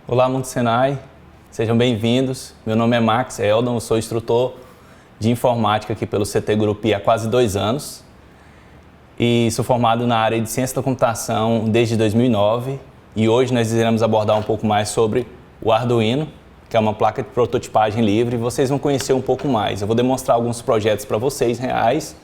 Olá, Mundo Senai, sejam bem-vindos. Meu nome é Max Eldon, eu sou instrutor de informática aqui pelo CT Grupi há quase 2 anos e sou formado na área de ciência da computação desde 2009 e hoje nós iremos abordar um pouco mais sobre o Arduino, que é uma placa de prototipagem livre, e vocês vão conhecer um pouco mais. Eu vou demonstrar alguns projetos para vocês reais.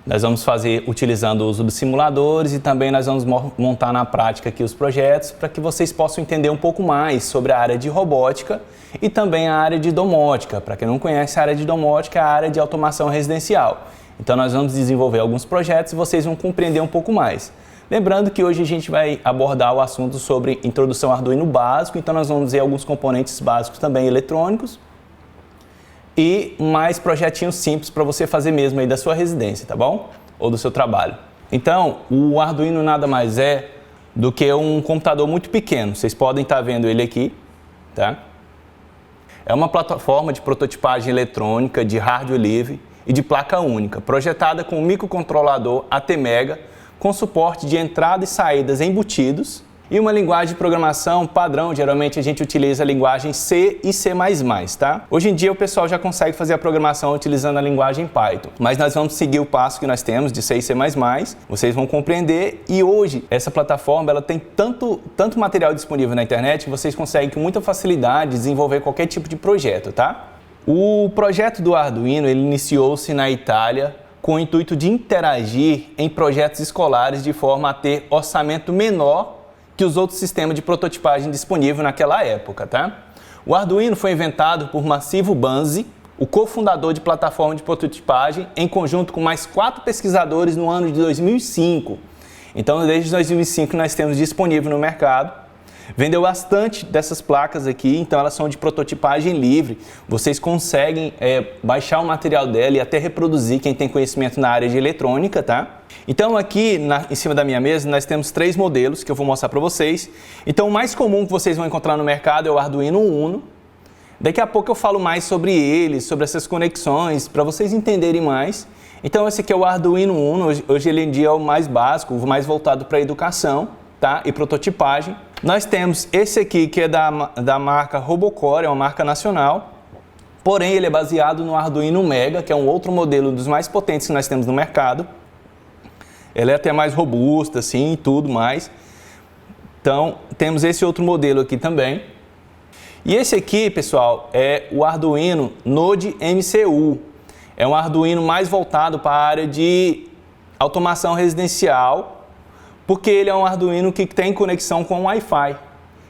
Nós vamos fazer utilizando o uso dos simuladores e também nós vamos montar na prática aqui os projetos para que vocês possam entender um pouco mais sobre a área de robótica e também a área de domótica. Para quem não conhece, a área de domótica é a área de automação residencial. Então nós vamos desenvolver alguns projetos e vocês vão compreender um pouco mais. Lembrando que hoje a gente vai abordar o assunto sobre introdução ao Arduino básico, então nós vamos ver alguns componentes básicos também eletrônicos e mais projetinhos simples para você fazer mesmo aí da sua residência, tá bom? Ou do seu trabalho. Então, o Arduino nada mais é do que um computador muito pequeno. Vocês podem estar vendo ele aqui, tá? É uma plataforma de prototipagem eletrônica, de hardware livre e de placa única, projetada com um microcontrolador ATmega, com suporte de entrada e saídas embutidos e uma linguagem de programação padrão. Geralmente a gente utiliza a linguagem C e C++, tá? Hoje em dia o pessoal já consegue fazer a programação utilizando a linguagem Python, mas nós vamos seguir o passo que nós temos de C e C++, vocês vão compreender, e hoje essa plataforma ela tem tanto material disponível na internet que vocês conseguem com muita facilidade desenvolver qualquer tipo de projeto, tá? O projeto do Arduino ele iniciou-se na Itália com o intuito de interagir em projetos escolares de forma a ter orçamento menor que os outros sistemas de prototipagem disponíveis naquela época, tá? O Arduino foi inventado por Massimo Banzi, o cofundador de plataforma de prototipagem, em conjunto com mais 4 pesquisadores no ano de 2005. Então, desde 2005 nós temos disponível no mercado. Vendeu bastante dessas placas aqui, então elas são de prototipagem livre. Vocês conseguem baixar o material dela e até reproduzir, quem tem conhecimento na área de eletrônica, tá? Então aqui em cima da minha mesa nós temos 3 modelos que eu vou mostrar para vocês. Então o mais comum que vocês vão encontrar no mercado é o Arduino Uno. Daqui a pouco eu falo mais sobre ele, sobre essas conexões, para vocês entenderem mais. Então esse aqui é o Arduino Uno, hoje ele em dia é o mais básico, o mais voltado para a educação, tá? E prototipagem. Nós temos esse aqui que é da marca Robocore, é uma marca nacional, porém ele é baseado no Arduino Mega, que é um outro modelo dos mais potentes que nós temos no mercado. Ele é até mais robusto assim e tudo mais. Então temos esse outro modelo aqui também. E esse aqui, pessoal, é o Arduino Node MCU. É um Arduino mais voltado para a área de automação residencial, porque ele é um Arduino que tem conexão com o Wi-Fi.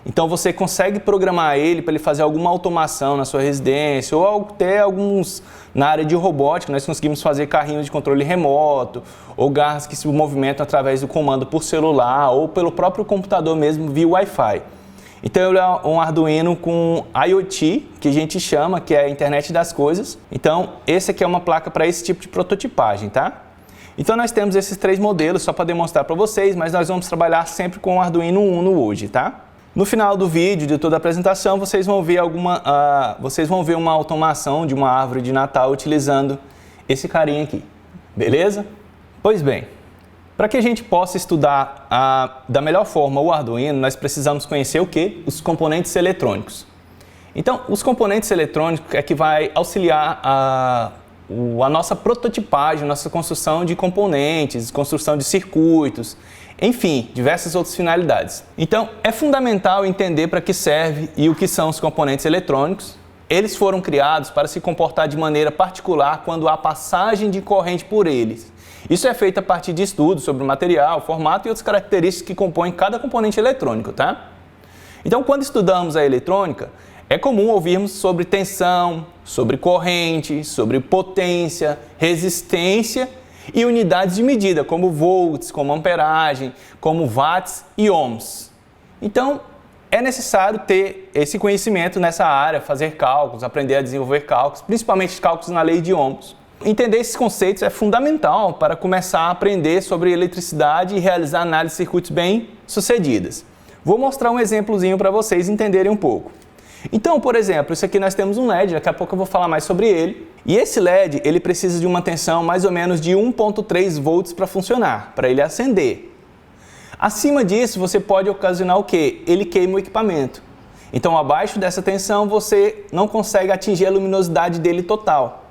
Então você consegue programar ele para ele fazer alguma automação na sua residência ou até alguns na área de robótica. Nós conseguimos fazer carrinhos de controle remoto ou garras que se movimentam através do comando por celular ou pelo próprio computador mesmo via Wi-Fi. Então ele é um Arduino com IoT, que a gente chama, que é a internet das coisas. Então esse aqui é uma placa para esse tipo de prototipagem, tá? Então nós temos esses 3 modelos só para demonstrar para vocês, mas nós vamos trabalhar sempre com o Arduino Uno hoje, tá? No final do vídeo, de toda a apresentação, vocês vão ver uma automação de uma árvore de Natal utilizando esse carinha aqui, beleza? Pois bem, para que a gente possa estudar da melhor forma o Arduino, nós precisamos conhecer o quê? Os componentes eletrônicos. Então, os componentes eletrônicos é que vai auxiliar a nossa prototipagem, a nossa construção de componentes, construção de circuitos, enfim, diversas outras finalidades. Então, é fundamental entender para que serve e o que são os componentes eletrônicos. Eles foram criados para se comportar de maneira particular quando há passagem de corrente por eles. Isso é feito a partir de estudos sobre o material, formato e outras características que compõem cada componente eletrônico, tá? Então, quando estudamos a eletrônica, é comum ouvirmos sobre tensão, sobre corrente, sobre potência, resistência e unidades de medida, como volts, como amperagem, como watts e ohms. Então, é necessário ter esse conhecimento nessa área, fazer cálculos, aprender a desenvolver cálculos, principalmente cálculos na lei de ohms. Entender esses conceitos é fundamental para começar a aprender sobre eletricidade e realizar análises de circuitos bem sucedidas. Vou mostrar um exemplozinho para vocês entenderem um pouco. Então, por exemplo, isso aqui nós temos um LED, daqui a pouco eu vou falar mais sobre ele. E esse LED, ele precisa de uma tensão mais ou menos de 1.3 volts para funcionar, para ele acender. Acima disso, você pode ocasionar o quê? Ele queima o equipamento. Então, abaixo dessa tensão, você não consegue atingir a luminosidade dele total.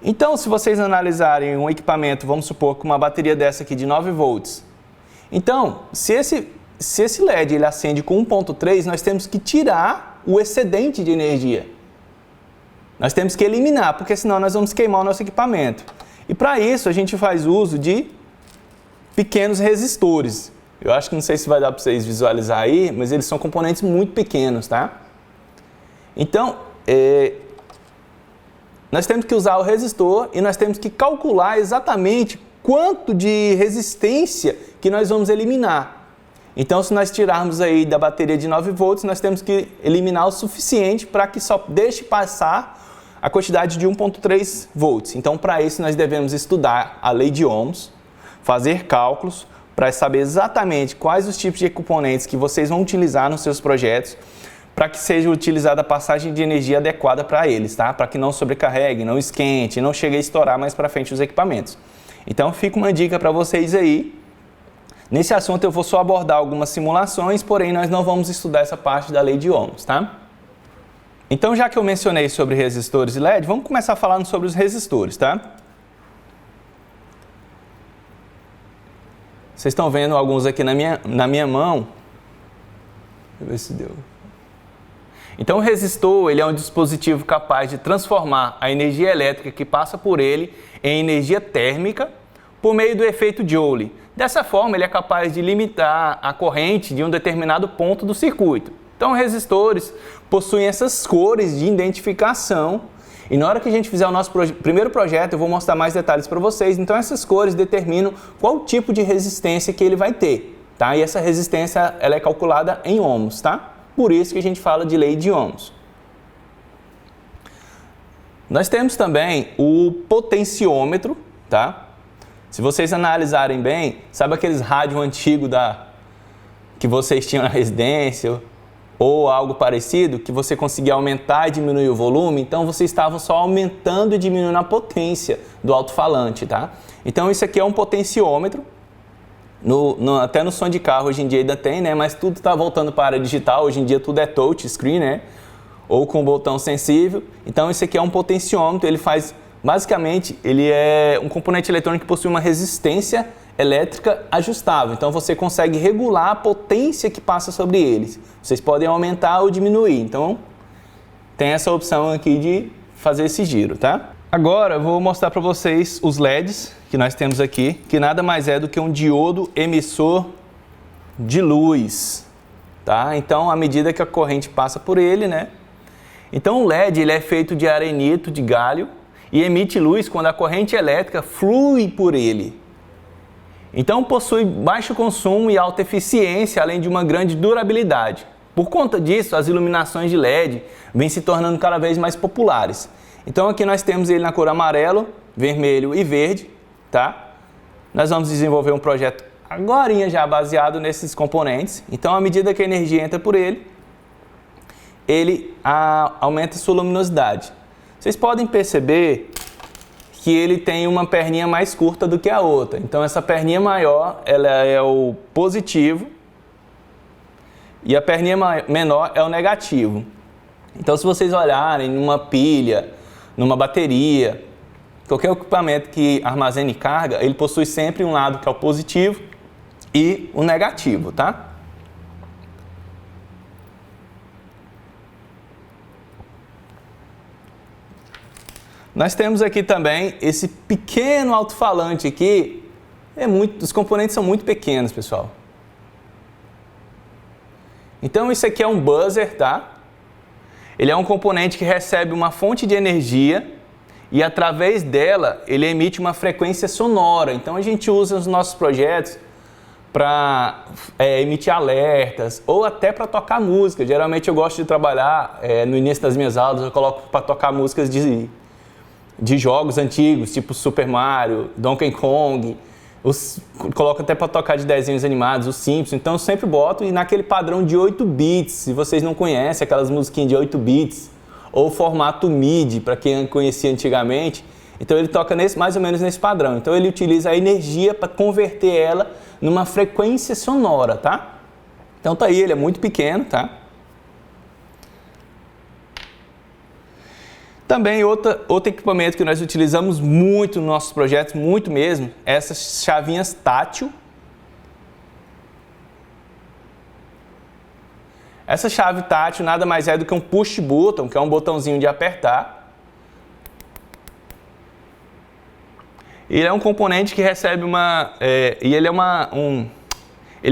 Então, se vocês analisarem um equipamento, vamos supor, com uma bateria dessa aqui de 9 volts. Então, se esse LED ele acende com 1.3, nós temos que tirar o excedente de energia. Nós temos que eliminar, porque senão nós vamos queimar o nosso equipamento. E para isso, a gente faz uso de pequenos resistores. Eu acho que não sei se vai dar para vocês visualizar aí, mas eles são componentes muito pequenos, tá? Então, nós temos que usar o resistor e nós temos que calcular exatamente quanto de resistência que nós vamos eliminar. Então, se nós tirarmos aí da bateria de 9 volts, nós temos que eliminar o suficiente para que só deixe passar a quantidade de 1.3 volts. Então, para isso, nós devemos estudar a lei de Ohms, fazer cálculos para saber exatamente quais os tipos de componentes que vocês vão utilizar nos seus projetos, para que seja utilizada a passagem de energia adequada para eles, tá? Para que não sobrecarregue, não esquente, não chegue a estourar mais para frente os equipamentos. Então, fica uma dica para vocês aí. Nesse assunto eu vou só abordar algumas simulações, porém nós não vamos estudar essa parte da lei de Ohms, tá? Então, já que eu mencionei sobre resistores e LED, vamos começar falando sobre os resistores, tá? Vocês estão vendo alguns aqui na minha mão. Deixa eu ver se deu. Então, o resistor ele é um dispositivo capaz de transformar a energia elétrica que passa por ele em energia térmica por meio do efeito Joule. Dessa forma, ele é capaz de limitar a corrente de um determinado ponto do circuito. Então, resistores possuem essas cores de identificação. E na hora que a gente fizer o nosso primeiro projeto, eu vou mostrar mais detalhes para vocês. Então, essas cores determinam qual tipo de resistência que ele vai ter, tá? E essa resistência ela é calculada em ohms, tá? Por isso que a gente fala de lei de Ohms. Nós temos também o potenciômetro, tá? Se vocês analisarem bem, sabe aqueles rádios antigos que vocês tinham na residência ou algo parecido, que você conseguia aumentar e diminuir o volume? Então, vocês estavam só aumentando e diminuindo a potência do alto-falante, tá? Então, isso aqui é um potenciômetro. Até no som de carro hoje em dia ainda tem, né? Mas tudo está voltando para a área digital. Hoje em dia tudo é touch screen, né? Ou com botão sensível. Então, isso aqui é um potenciômetro. Ele faz... Basicamente, ele é um componente eletrônico que possui uma resistência elétrica ajustável. Então, você consegue regular a potência que passa sobre eles. Vocês podem aumentar ou diminuir. Então, tem essa opção aqui de fazer esse giro, tá? Agora, eu vou mostrar para vocês os LEDs que nós temos aqui, que nada mais é do que um diodo emissor de luz, tá? Então, à medida que a corrente passa por ele, né? Então, o LED ele é feito de arenito de galho, e emite luz quando a corrente elétrica flui por ele. Então, possui baixo consumo e alta eficiência, além de uma grande durabilidade. Por conta disso, as iluminações de LED vêm se tornando cada vez mais populares. Então, aqui nós temos ele na cor amarelo, vermelho e verde, tá? Nós vamos desenvolver um projeto agora já baseado nesses componentes. Então, à medida que a energia entra por ele, ele aumenta sua luminosidade. Vocês podem perceber que ele tem uma perninha mais curta do que a outra. Então, essa perninha maior ela é o positivo e a perninha menor é o negativo. Então, se vocês olharem numa pilha, numa bateria, qualquer equipamento que armazene carga, ele possui sempre um lado que é o positivo e o negativo, tá? Nós temos aqui também esse pequeno alto-falante aqui. Os componentes são muito pequenos, pessoal. Então, isso aqui é um buzzer, tá? Ele é um componente que recebe uma fonte de energia e, através dela, ele emite uma frequência sonora. Então, a gente usa nos nossos projetos para emitir alertas ou até para tocar música. Geralmente, eu gosto de trabalhar, no início das minhas aulas, eu coloco para tocar músicas de jogos antigos, tipo Super Mario, Donkey Kong, coloco até para tocar de desenhos animados, os Simpsons, então eu sempre boto e naquele padrão de 8 bits, se vocês não conhecem aquelas musiquinhas de 8 bits, ou formato MIDI, para quem conhecia antigamente, então ele toca mais ou menos nesse padrão, então ele utiliza a energia para converter ela numa frequência sonora, tá? Então tá aí, ele é muito pequeno, tá? Também outro equipamento que nós utilizamos muito nos nossos projetos, muito mesmo, é essas chavinhas tátil. Essa chave tátil nada mais é do que um push button, que é um botãozinho de apertar. Ele é um componente que recebe ele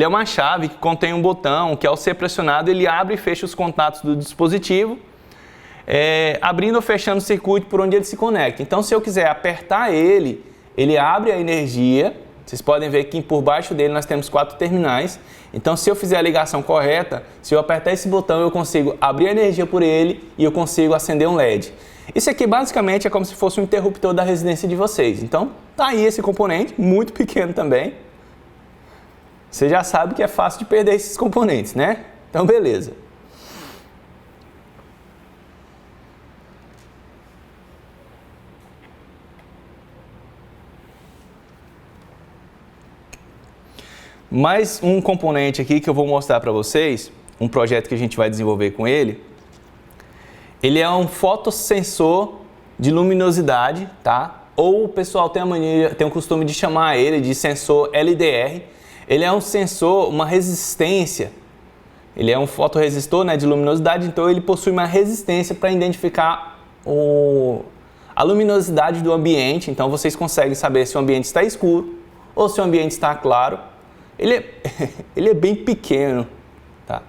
é uma chave que contém um botão que, ao ser pressionado, ele abre e fecha os contatos do dispositivo, abrindo ou fechando o circuito por onde ele se conecta. Então, se eu quiser apertar ele abre a energia. Vocês podem ver que por baixo dele nós temos 4 terminais. Então, se eu fizer a ligação correta, se eu apertar esse botão, eu consigo abrir a energia por ele e eu consigo acender um LED. Isso aqui basicamente é como se fosse um interruptor da residência de vocês. Então, tá aí esse componente, muito pequeno também. Você já sabe que é fácil de perder esses componentes, né? Então, beleza. Mais um componente aqui que eu vou mostrar para vocês, um projeto que a gente vai desenvolver com ele. Ele é um fotossensor de luminosidade, tá? Ou o pessoal tem o costume de chamar ele de sensor LDR. Ele é um sensor, uma resistência. Ele é um fotorresistor, né, de luminosidade, então ele possui uma resistência para identificar a luminosidade do ambiente. Então vocês conseguem saber se o ambiente está escuro ou se o ambiente está claro. Ele é bem pequeno, tá?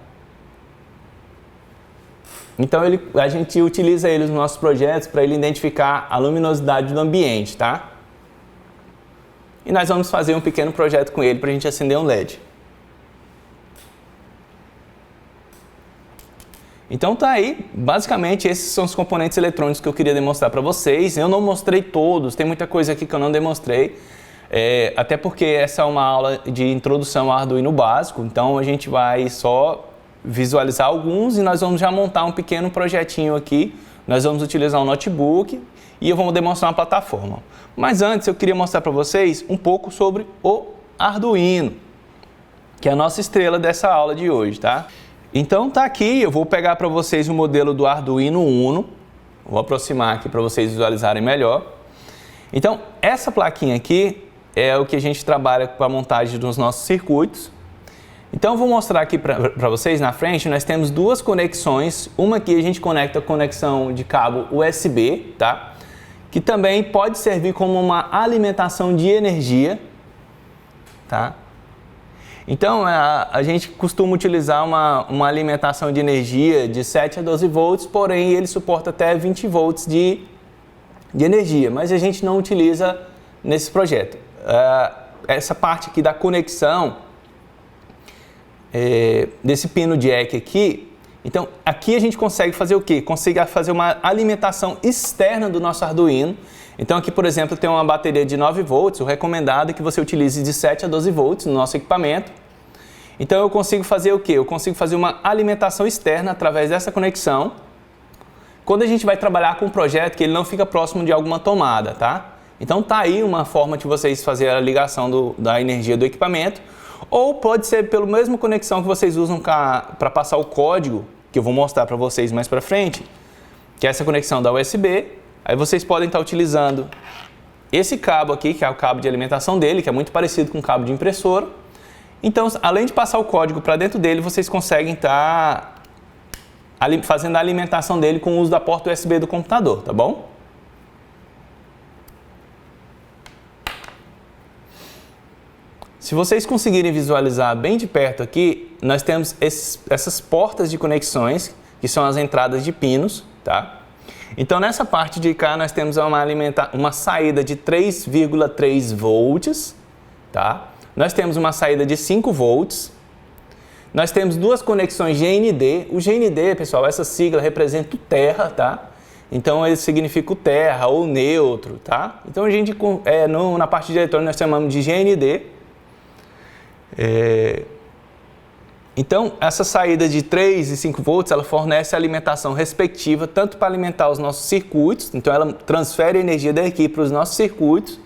Então a gente utiliza ele nos nossos projetos para ele identificar a luminosidade do ambiente, tá? E nós vamos fazer um pequeno projeto com ele para a gente acender um LED. Então tá aí, basicamente esses são os componentes eletrônicos que eu queria demonstrar para vocês. Eu não mostrei todos, tem muita coisa aqui que eu não demonstrei. Até porque essa é uma aula de introdução ao Arduino básico, então a gente vai só visualizar alguns e nós vamos já montar um pequeno projetinho aqui. Nós vamos utilizar um notebook e eu vou demonstrar uma plataforma. Mas antes eu queria mostrar para vocês um pouco sobre o Arduino, que é a nossa estrela dessa aula de hoje, tá? Então tá aqui, eu vou pegar para vocês o modelo do Arduino Uno, vou aproximar aqui para vocês visualizarem melhor. Então essa plaquinha aqui é o que a gente trabalha com a montagem dos nossos circuitos. Então eu vou mostrar aqui para vocês na frente, nós temos duas conexões. Uma aqui a gente conecta a conexão de cabo USB, tá? Que também pode servir como uma alimentação de energia, tá? Então a gente costuma utilizar uma alimentação de energia de 7 a 12 volts, porém ele suporta até 20 volts de energia, mas a gente não utiliza nesse projeto. Essa parte aqui da conexão desse pino jack aqui, então aqui a gente consegue fazer o quê? Consegue fazer uma alimentação externa do nosso Arduino. Então aqui, por exemplo, tem uma bateria de 9 volts, o recomendado é que você utilize de 7 a 12 volts no nosso equipamento. Então eu consigo fazer o quê? Eu consigo fazer uma alimentação externa através dessa conexão, quando a gente vai trabalhar com um projeto que ele não fica próximo de alguma tomada, tá? Então tá aí uma forma de vocês fazerem a ligação da energia do equipamento, ou pode ser pela mesma conexão que vocês usam para passar o código, que eu vou mostrar para vocês mais para frente, que é essa conexão da USB. Aí vocês podem estar utilizando esse cabo aqui, que é o cabo de alimentação dele, que é muito parecido com o cabo de impressora. Então, além de passar o código para dentro dele, vocês conseguem estar fazendo a alimentação dele com o uso da porta USB do computador, tá bom? Se vocês conseguirem visualizar bem de perto aqui, nós temos essas portas de conexões, que são as entradas de pinos, tá? Então nessa parte de cá nós temos uma saída de 3,3 volts, tá? Nós temos uma saída de 5 volts. Nós temos duas conexões GND. O GND, pessoal, essa sigla representa o terra, tá? Então ele significa o terra ou neutro, tá? Então a gente, na parte de eletrônica nós chamamos de GND. Então essa saída de 3 e 5 volts, ela fornece a alimentação respectiva, tanto para alimentar os nossos circuitos, então ela transfere energia daqui para os nossos circuitos,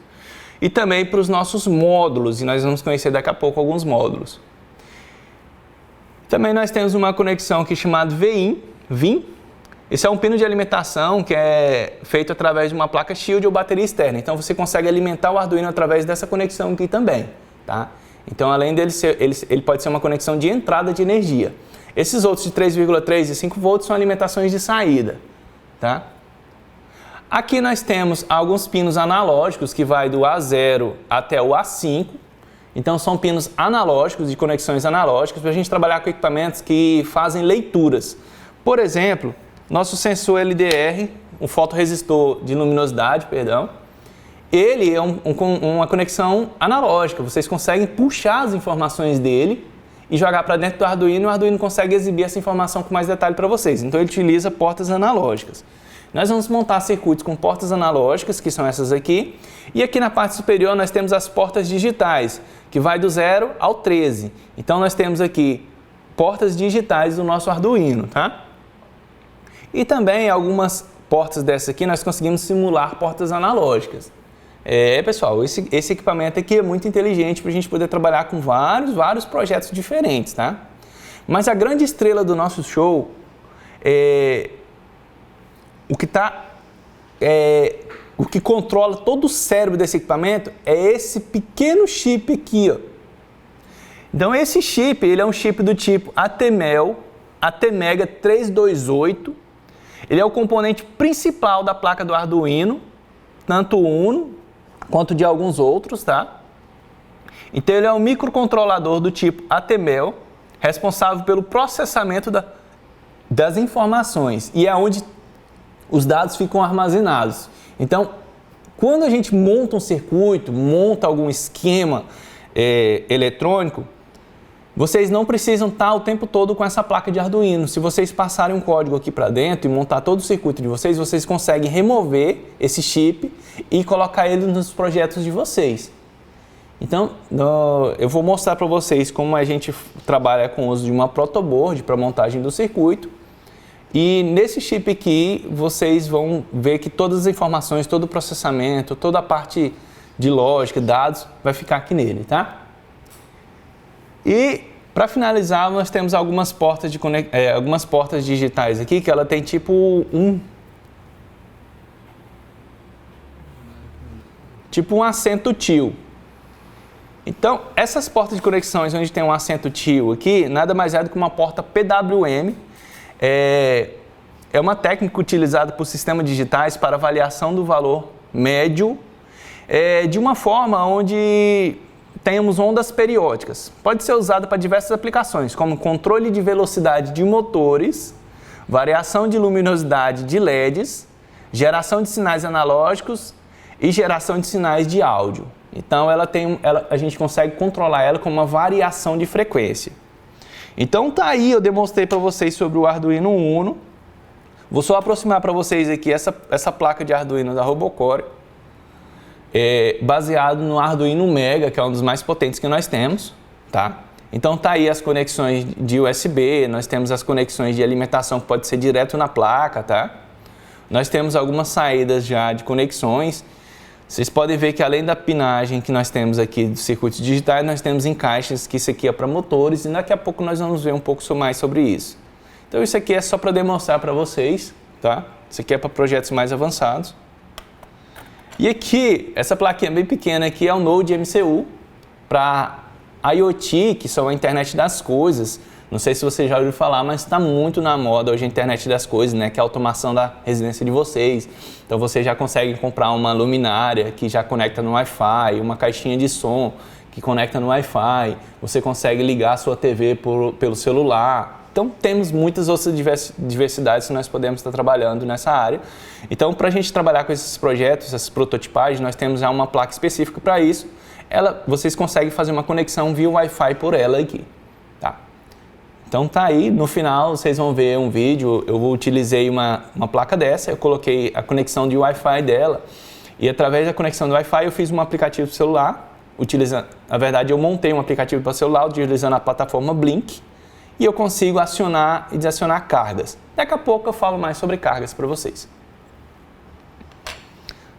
e também para os nossos módulos, e nós vamos conhecer daqui a pouco alguns módulos. Também nós temos uma conexão aqui chamada VIN, Esse é um pino de alimentação que é feito através de uma placa Shield ou bateria externa. Então você consegue alimentar o Arduino através dessa conexão aqui também, tá? Então além dele ser, ele pode ser uma conexão de entrada de energia. Esses outros de 3,3 e 5 volts são alimentações de saída, tá? Aqui nós temos alguns pinos analógicos que vai do A0 até o A5. Então são pinos analógicos, de conexões analógicas, para a gente trabalhar com equipamentos que fazem leituras. Por exemplo, nosso sensor LDR, um fotorresistor de luminosidade, perdão, ele é uma conexão analógica. Vocês conseguem puxar as informações dele e jogar para dentro do Arduino, e o Arduino consegue exibir essa informação com mais detalhe para vocês. Então ele utiliza portas analógicas. Nós vamos montar circuitos com portas analógicas, que são essas aqui, e aqui na parte superior nós temos as portas digitais, que vai do 0 ao 13. Então nós temos aqui portas digitais do nosso Arduino, tá? E também algumas portas dessas aqui nós conseguimos simular portas analógicas. Pessoal, esse equipamento aqui é muito inteligente para a gente poder trabalhar com vários projetos diferentes, tá? Mas a grande estrela do nosso show o que controla todo o cérebro desse equipamento é esse pequeno chip aqui, ó. Então esse chip, ele é um chip do tipo ATmega 328. Ele é o componente principal da placa do Arduino, tanto o Uno quanto de alguns outros, tá? Então ele é um microcontrolador do tipo ATmega, responsável pelo processamento das informações, e é onde os dados ficam armazenados. Então, quando a gente monta um circuito, monta algum esquema eletrônico, vocês não precisam estar o tempo todo com essa placa de Arduino. Se vocês passarem um código aqui para dentro e montar todo o circuito de vocês, vocês conseguem remover esse chip e colocar ele nos projetos de vocês. Então, eu vou mostrar para vocês como a gente trabalha com o uso de uma protoboard para montagem do circuito. E nesse chip aqui, vocês vão ver que todas as informações, todo o processamento, toda a parte de lógica, dados, vai ficar aqui nele, tá? E, para finalizar, nós temos algumas portas digitais aqui, que ela tem tipo um acento tio. Então, essas portas de conexões onde tem um acento tio aqui, nada mais é do que uma porta PWM. É uma técnica utilizada por sistemas digitais para avaliação do valor médio de uma forma onde temos ondas periódicas. Pode ser usada para diversas aplicações, como controle de velocidade de motores, variação de luminosidade de LEDs, geração de sinais analógicos e geração de sinais de áudio. Então a gente consegue controlar ela com uma variação de frequência. Então tá aí, eu demonstrei para vocês sobre o Arduino Uno. Vou só aproximar para vocês aqui essa placa de Arduino da Robocore, baseado no Arduino Mega, que é um dos mais potentes que nós temos, tá? Então tá aí as conexões de USB, nós temos as conexões de alimentação que pode ser direto na placa, tá? Nós temos algumas saídas já de conexões. Vocês podem ver que além da pinagem que nós temos aqui dos circuitos digitais, nós temos encaixes, que isso aqui é para motores, e daqui a pouco nós vamos ver um pouco mais sobre isso. Então isso aqui é só para demonstrar para vocês, tá? Isso aqui é para projetos mais avançados. E aqui, essa plaquinha bem pequena aqui é o Node MCU para IoT, que são a internet das coisas. Não sei se você já ouviu falar, mas está muito na moda hoje a internet das coisas, né? Que é a automação da residência de vocês. Então você já consegue comprar uma luminária que já conecta no Wi-Fi, uma caixinha de som que conecta no Wi-Fi. Você consegue ligar a sua TV pelo celular. Então temos muitas outras diversidades que nós podemos estar trabalhando nessa área. Então para a gente trabalhar com esses projetos, essas prototipagens, nós temos já uma placa específica para isso. Vocês conseguem fazer uma conexão via Wi-Fi por ela aqui. Tá? Então tá aí, no final vocês vão ver um vídeo, eu utilizei uma placa dessa, eu coloquei a conexão de Wi-Fi dela e através da conexão do Wi-Fi eu fiz um aplicativo para o celular, na verdade eu montei um aplicativo para o celular utilizando a plataforma Blink e eu consigo acionar e desacionar cargas. Daqui a pouco eu falo mais sobre cargas para vocês.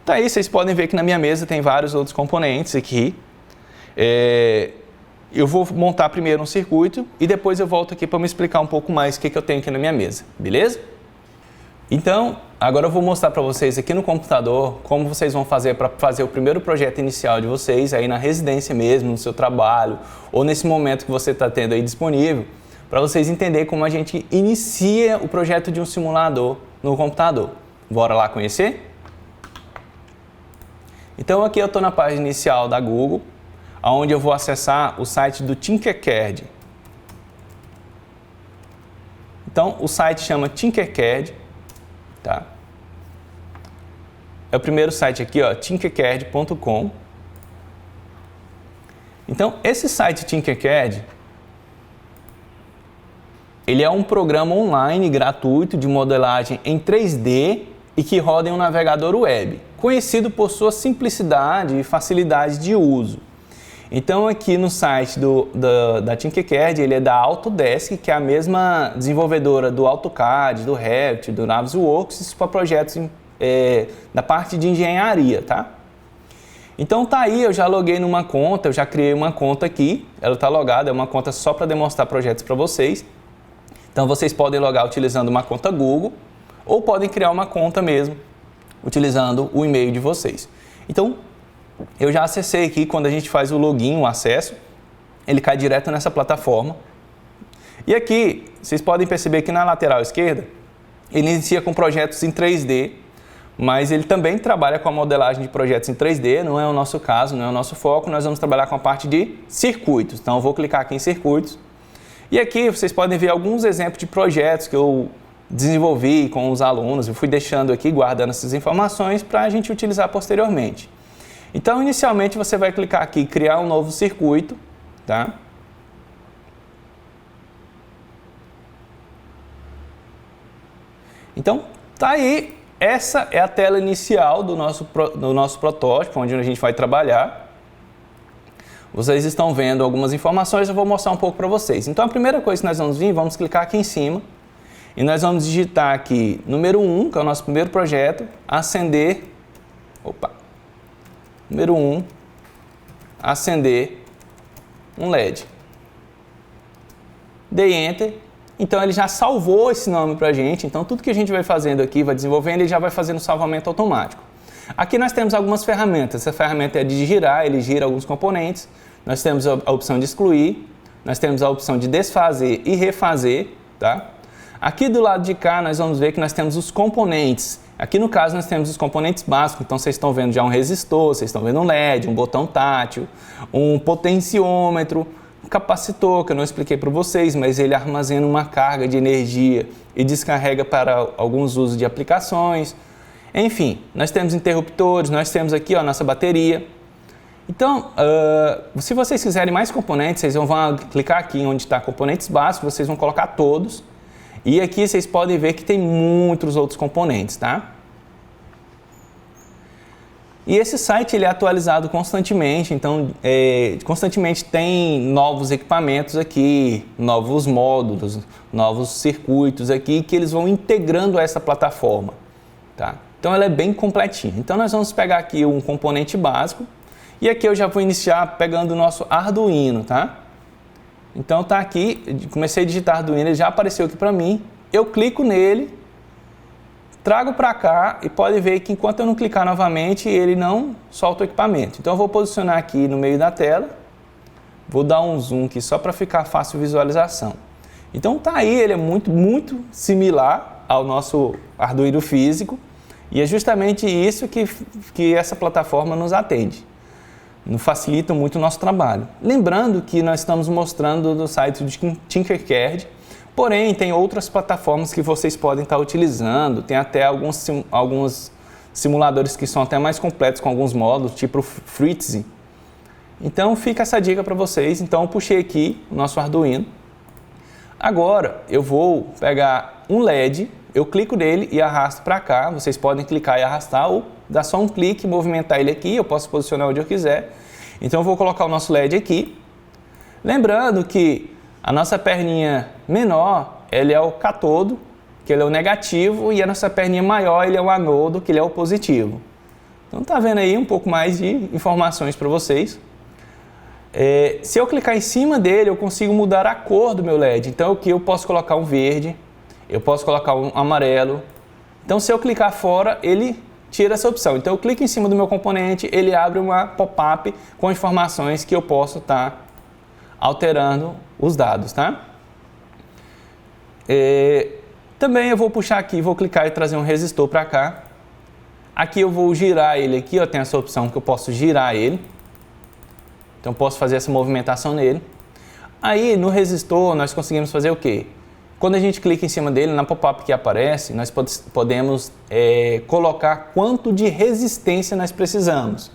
Então aí vocês podem ver que na minha mesa tem vários outros componentes aqui. Eu vou montar primeiro um circuito e depois eu volto aqui para me explicar um pouco mais o que eu tenho aqui na minha mesa, beleza? Então, agora eu vou mostrar para vocês aqui no computador como vocês vão fazer para fazer o primeiro projeto inicial de vocês aí na residência mesmo, no seu trabalho ou nesse momento que você está tendo aí disponível, para vocês entenderem como a gente inicia o projeto de um simulador no computador. Bora lá conhecer? Então aqui eu estou na página inicial da Google, onde eu vou acessar o site do Tinkercad. Então o site chama Tinkercad, tá? É o primeiro site aqui, ó, tinkercad.com. Então esse site Tinkercad, ele é um programa online gratuito de modelagem em 3D e que roda em um navegador web, conhecido por sua simplicidade e facilidade de uso. Então aqui no site da Tinkercad, ele é da Autodesk, que é a mesma desenvolvedora do AutoCAD, do Revit, do Navisworks, isso para projetos da parte de engenharia, tá? Então tá aí, eu já loguei numa conta, eu já criei uma conta aqui, ela está logada, é uma conta só para demonstrar projetos para vocês. Então vocês podem logar utilizando uma conta Google ou podem criar uma conta mesmo utilizando o e-mail de vocês. Então eu já acessei aqui, quando a gente faz o login, o acesso, ele cai direto nessa plataforma. E aqui vocês podem perceber que na lateral esquerda ele inicia com projetos em 3D, mas ele também trabalha com a modelagem de projetos em 3D, não é o nosso caso, não é o nosso foco, nós vamos trabalhar com a parte de circuitos. Então eu vou clicar aqui em circuitos. E aqui vocês podem ver alguns exemplos de projetos que eu desenvolvi com os alunos. Eu fui deixando aqui, guardando essas informações para a gente utilizar posteriormente. Então, inicialmente, você vai clicar aqui em criar um novo circuito, tá? Então, tá aí. Essa é a tela inicial do nosso protótipo, onde a gente vai trabalhar. Vocês estão vendo algumas informações, eu vou mostrar um pouco para vocês. Então, a primeira coisa que nós vamos vir, vamos clicar aqui em cima e nós vamos digitar aqui número 1, que é o nosso primeiro projeto, acender, número 1, acender um LED. Dei Enter, então ele já salvou esse nome para a gente, então tudo que a gente vai fazendo aqui, vai desenvolvendo, ele já vai fazendo salvamento automático. Aqui nós temos algumas ferramentas, essa ferramenta é de girar, ele gira alguns componentes, nós temos a opção de excluir, nós temos a opção de desfazer e refazer, tá? Aqui do lado de cá nós vamos ver que nós temos os componentes, aqui no caso nós temos os componentes básicos, então vocês estão vendo já um resistor, vocês estão vendo um LED, um botão tátil, um potenciômetro, um capacitor que eu não expliquei para vocês, mas ele armazena uma carga de energia e descarrega para alguns usos de aplicações. Enfim, nós temos interruptores, nós temos aqui a nossa bateria. Então, se vocês quiserem mais componentes, vocês vão clicar aqui onde está componentes básicos, vocês vão colocar todos. E aqui vocês podem ver que tem muitos outros componentes, tá? E esse site ele é atualizado constantemente, então constantemente tem novos equipamentos aqui, novos módulos, novos circuitos aqui que eles vão integrando a essa plataforma, tá? Então ela é bem completinha. Então nós vamos pegar aqui um componente básico e aqui eu já vou iniciar pegando o nosso Arduino, tá? Então tá aqui, comecei a digitar Arduino, ele já apareceu aqui para mim, eu clico nele, trago para cá e pode ver que enquanto eu não clicar novamente ele não solta o equipamento. Então eu vou posicionar aqui no meio da tela, vou dar um zoom aqui só para ficar fácil visualização. Então tá aí, ele é muito similar ao nosso Arduino físico. E é justamente isso que essa plataforma nos atende, nos facilita muito o nosso trabalho. Lembrando que nós estamos mostrando no site do Tinkercad, porém tem outras plataformas que vocês podem estar utilizando, tem até alguns simuladores que são até mais completos com alguns módulos, tipo o Fritzy. Então fica essa dica para vocês, então eu puxei aqui o nosso Arduino. Agora eu vou pegar um LED, eu clico nele e arrasto para cá, vocês podem clicar e arrastar ou dar só um clique e movimentar ele aqui, eu posso posicionar onde eu quiser. Então eu vou colocar o nosso LED aqui. Lembrando que a nossa perninha menor, ele é o cátodo, que ele é o negativo, e a nossa perninha maior, ele é o anodo, que ele é o positivo. Então tá vendo aí um pouco mais de informações para vocês. Se eu clicar em cima dele, eu consigo mudar a cor do meu LED. Então aqui eu posso colocar um verde, eu posso colocar um amarelo, Então, se eu clicar fora, ele tira essa opção. Então, eu clico em cima do meu componente, ele abre uma pop-up com informações que eu posso estar alterando os dados, tá? Também eu vou puxar aqui, vou clicar e trazer um resistor para cá. Aqui eu vou girar ele aqui, ó, tem essa opção que eu posso girar ele. Então, posso fazer essa movimentação nele. Aí, no resistor, nós conseguimos fazer o quê? Quando a gente clica em cima dele, na pop-up que aparece, nós podemos colocar quanto de resistência nós precisamos.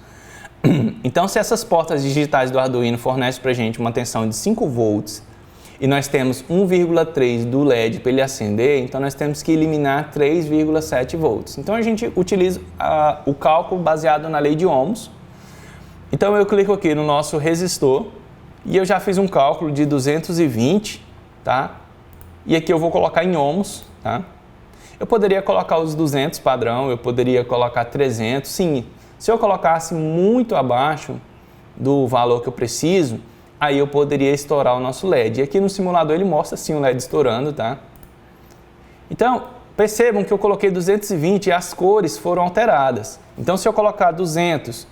Então, se essas portas digitais do Arduino fornecem para a gente uma tensão de 5 volts e nós temos 1,3 do LED para ele acender, então nós temos que eliminar 3,7 volts. Então, a gente utiliza o cálculo baseado na lei de Ohms. Então, eu clico aqui no nosso resistor e eu já fiz um cálculo de 220, tá? E aqui eu vou colocar em ohms, tá? Eu poderia colocar os 200 padrão, eu poderia colocar 300, sim. Se eu colocasse muito abaixo do valor que eu preciso, aí eu poderia estourar o nosso LED. E aqui no simulador ele mostra sim o LED estourando, tá? Então, percebam que eu coloquei 220 e as cores foram alteradas. Então, se eu colocar 200,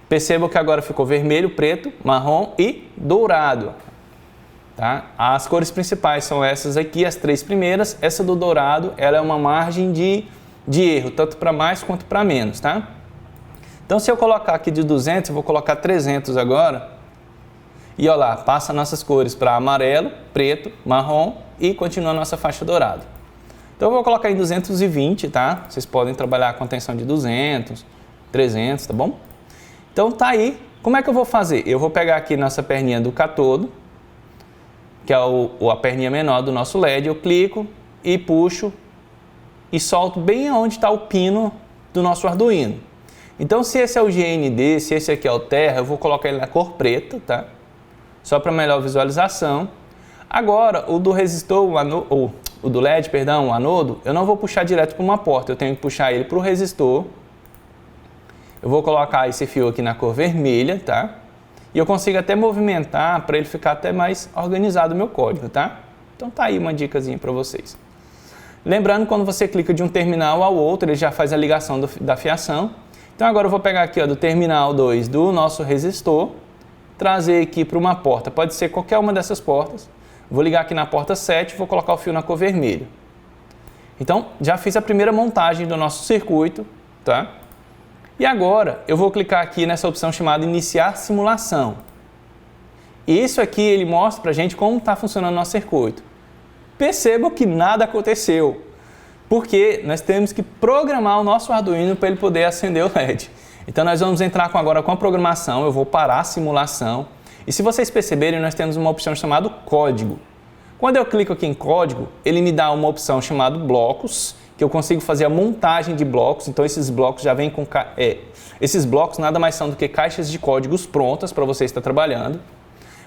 percebam que agora ficou vermelho, preto, marrom e dourado. Tá? As cores principais são essas aqui, as 3 primeiras. Essa do dourado, ela é uma margem de erro, tanto para mais quanto para menos, tá? Então, se eu colocar aqui de 200, eu vou colocar 300 agora. E olha lá, passa nossas cores para amarelo, preto, marrom e continua a nossa faixa dourada. Então, eu vou colocar em 220, tá? Vocês podem trabalhar com a tensão de 200, 300, tá bom? Então, tá aí. Como é que eu vou fazer? Eu vou pegar aqui nossa perninha do catodo, que é a perninha menor do nosso LED, eu clico e puxo e solto bem onde está o pino do nosso Arduino. Então, se esse é o GND, se esse aqui é o Terra, eu vou colocar ele na cor preta, tá? Só para melhor visualização. Agora, o do resistor, o do LED, perdão, o anodo, eu não vou puxar direto para uma porta, eu tenho que puxar ele para o resistor. Eu vou colocar esse fio aqui na cor vermelha, tá? E eu consigo até movimentar para ele ficar até mais organizado o meu código, tá? Então tá aí uma dicasinha para vocês. Lembrando, quando você clica de um terminal ao outro, ele já faz a ligação da fiação. Então agora eu vou pegar aqui, ó, do terminal 2 do nosso resistor, trazer aqui para uma porta, pode ser qualquer uma dessas portas. Vou ligar aqui na porta 7 e vou colocar o fio na cor vermelha. Então já fiz a primeira montagem do nosso circuito, tá? E agora eu vou clicar aqui nessa opção chamada Iniciar Simulação. Isso aqui ele mostra para a gente como está funcionando o nosso circuito. Percebam que nada aconteceu, porque nós temos que programar o nosso Arduino para ele poder acender o LED. Então nós vamos entrar agora com a programação, eu vou parar a simulação. E se vocês perceberem, nós temos uma opção chamada Código. Quando eu clico aqui em Código, ele me dá uma opção chamada Blocos, que eu consigo fazer a montagem de blocos. Então esses blocos já vêm com... esses blocos nada mais são do que caixas de códigos prontas para você estar trabalhando.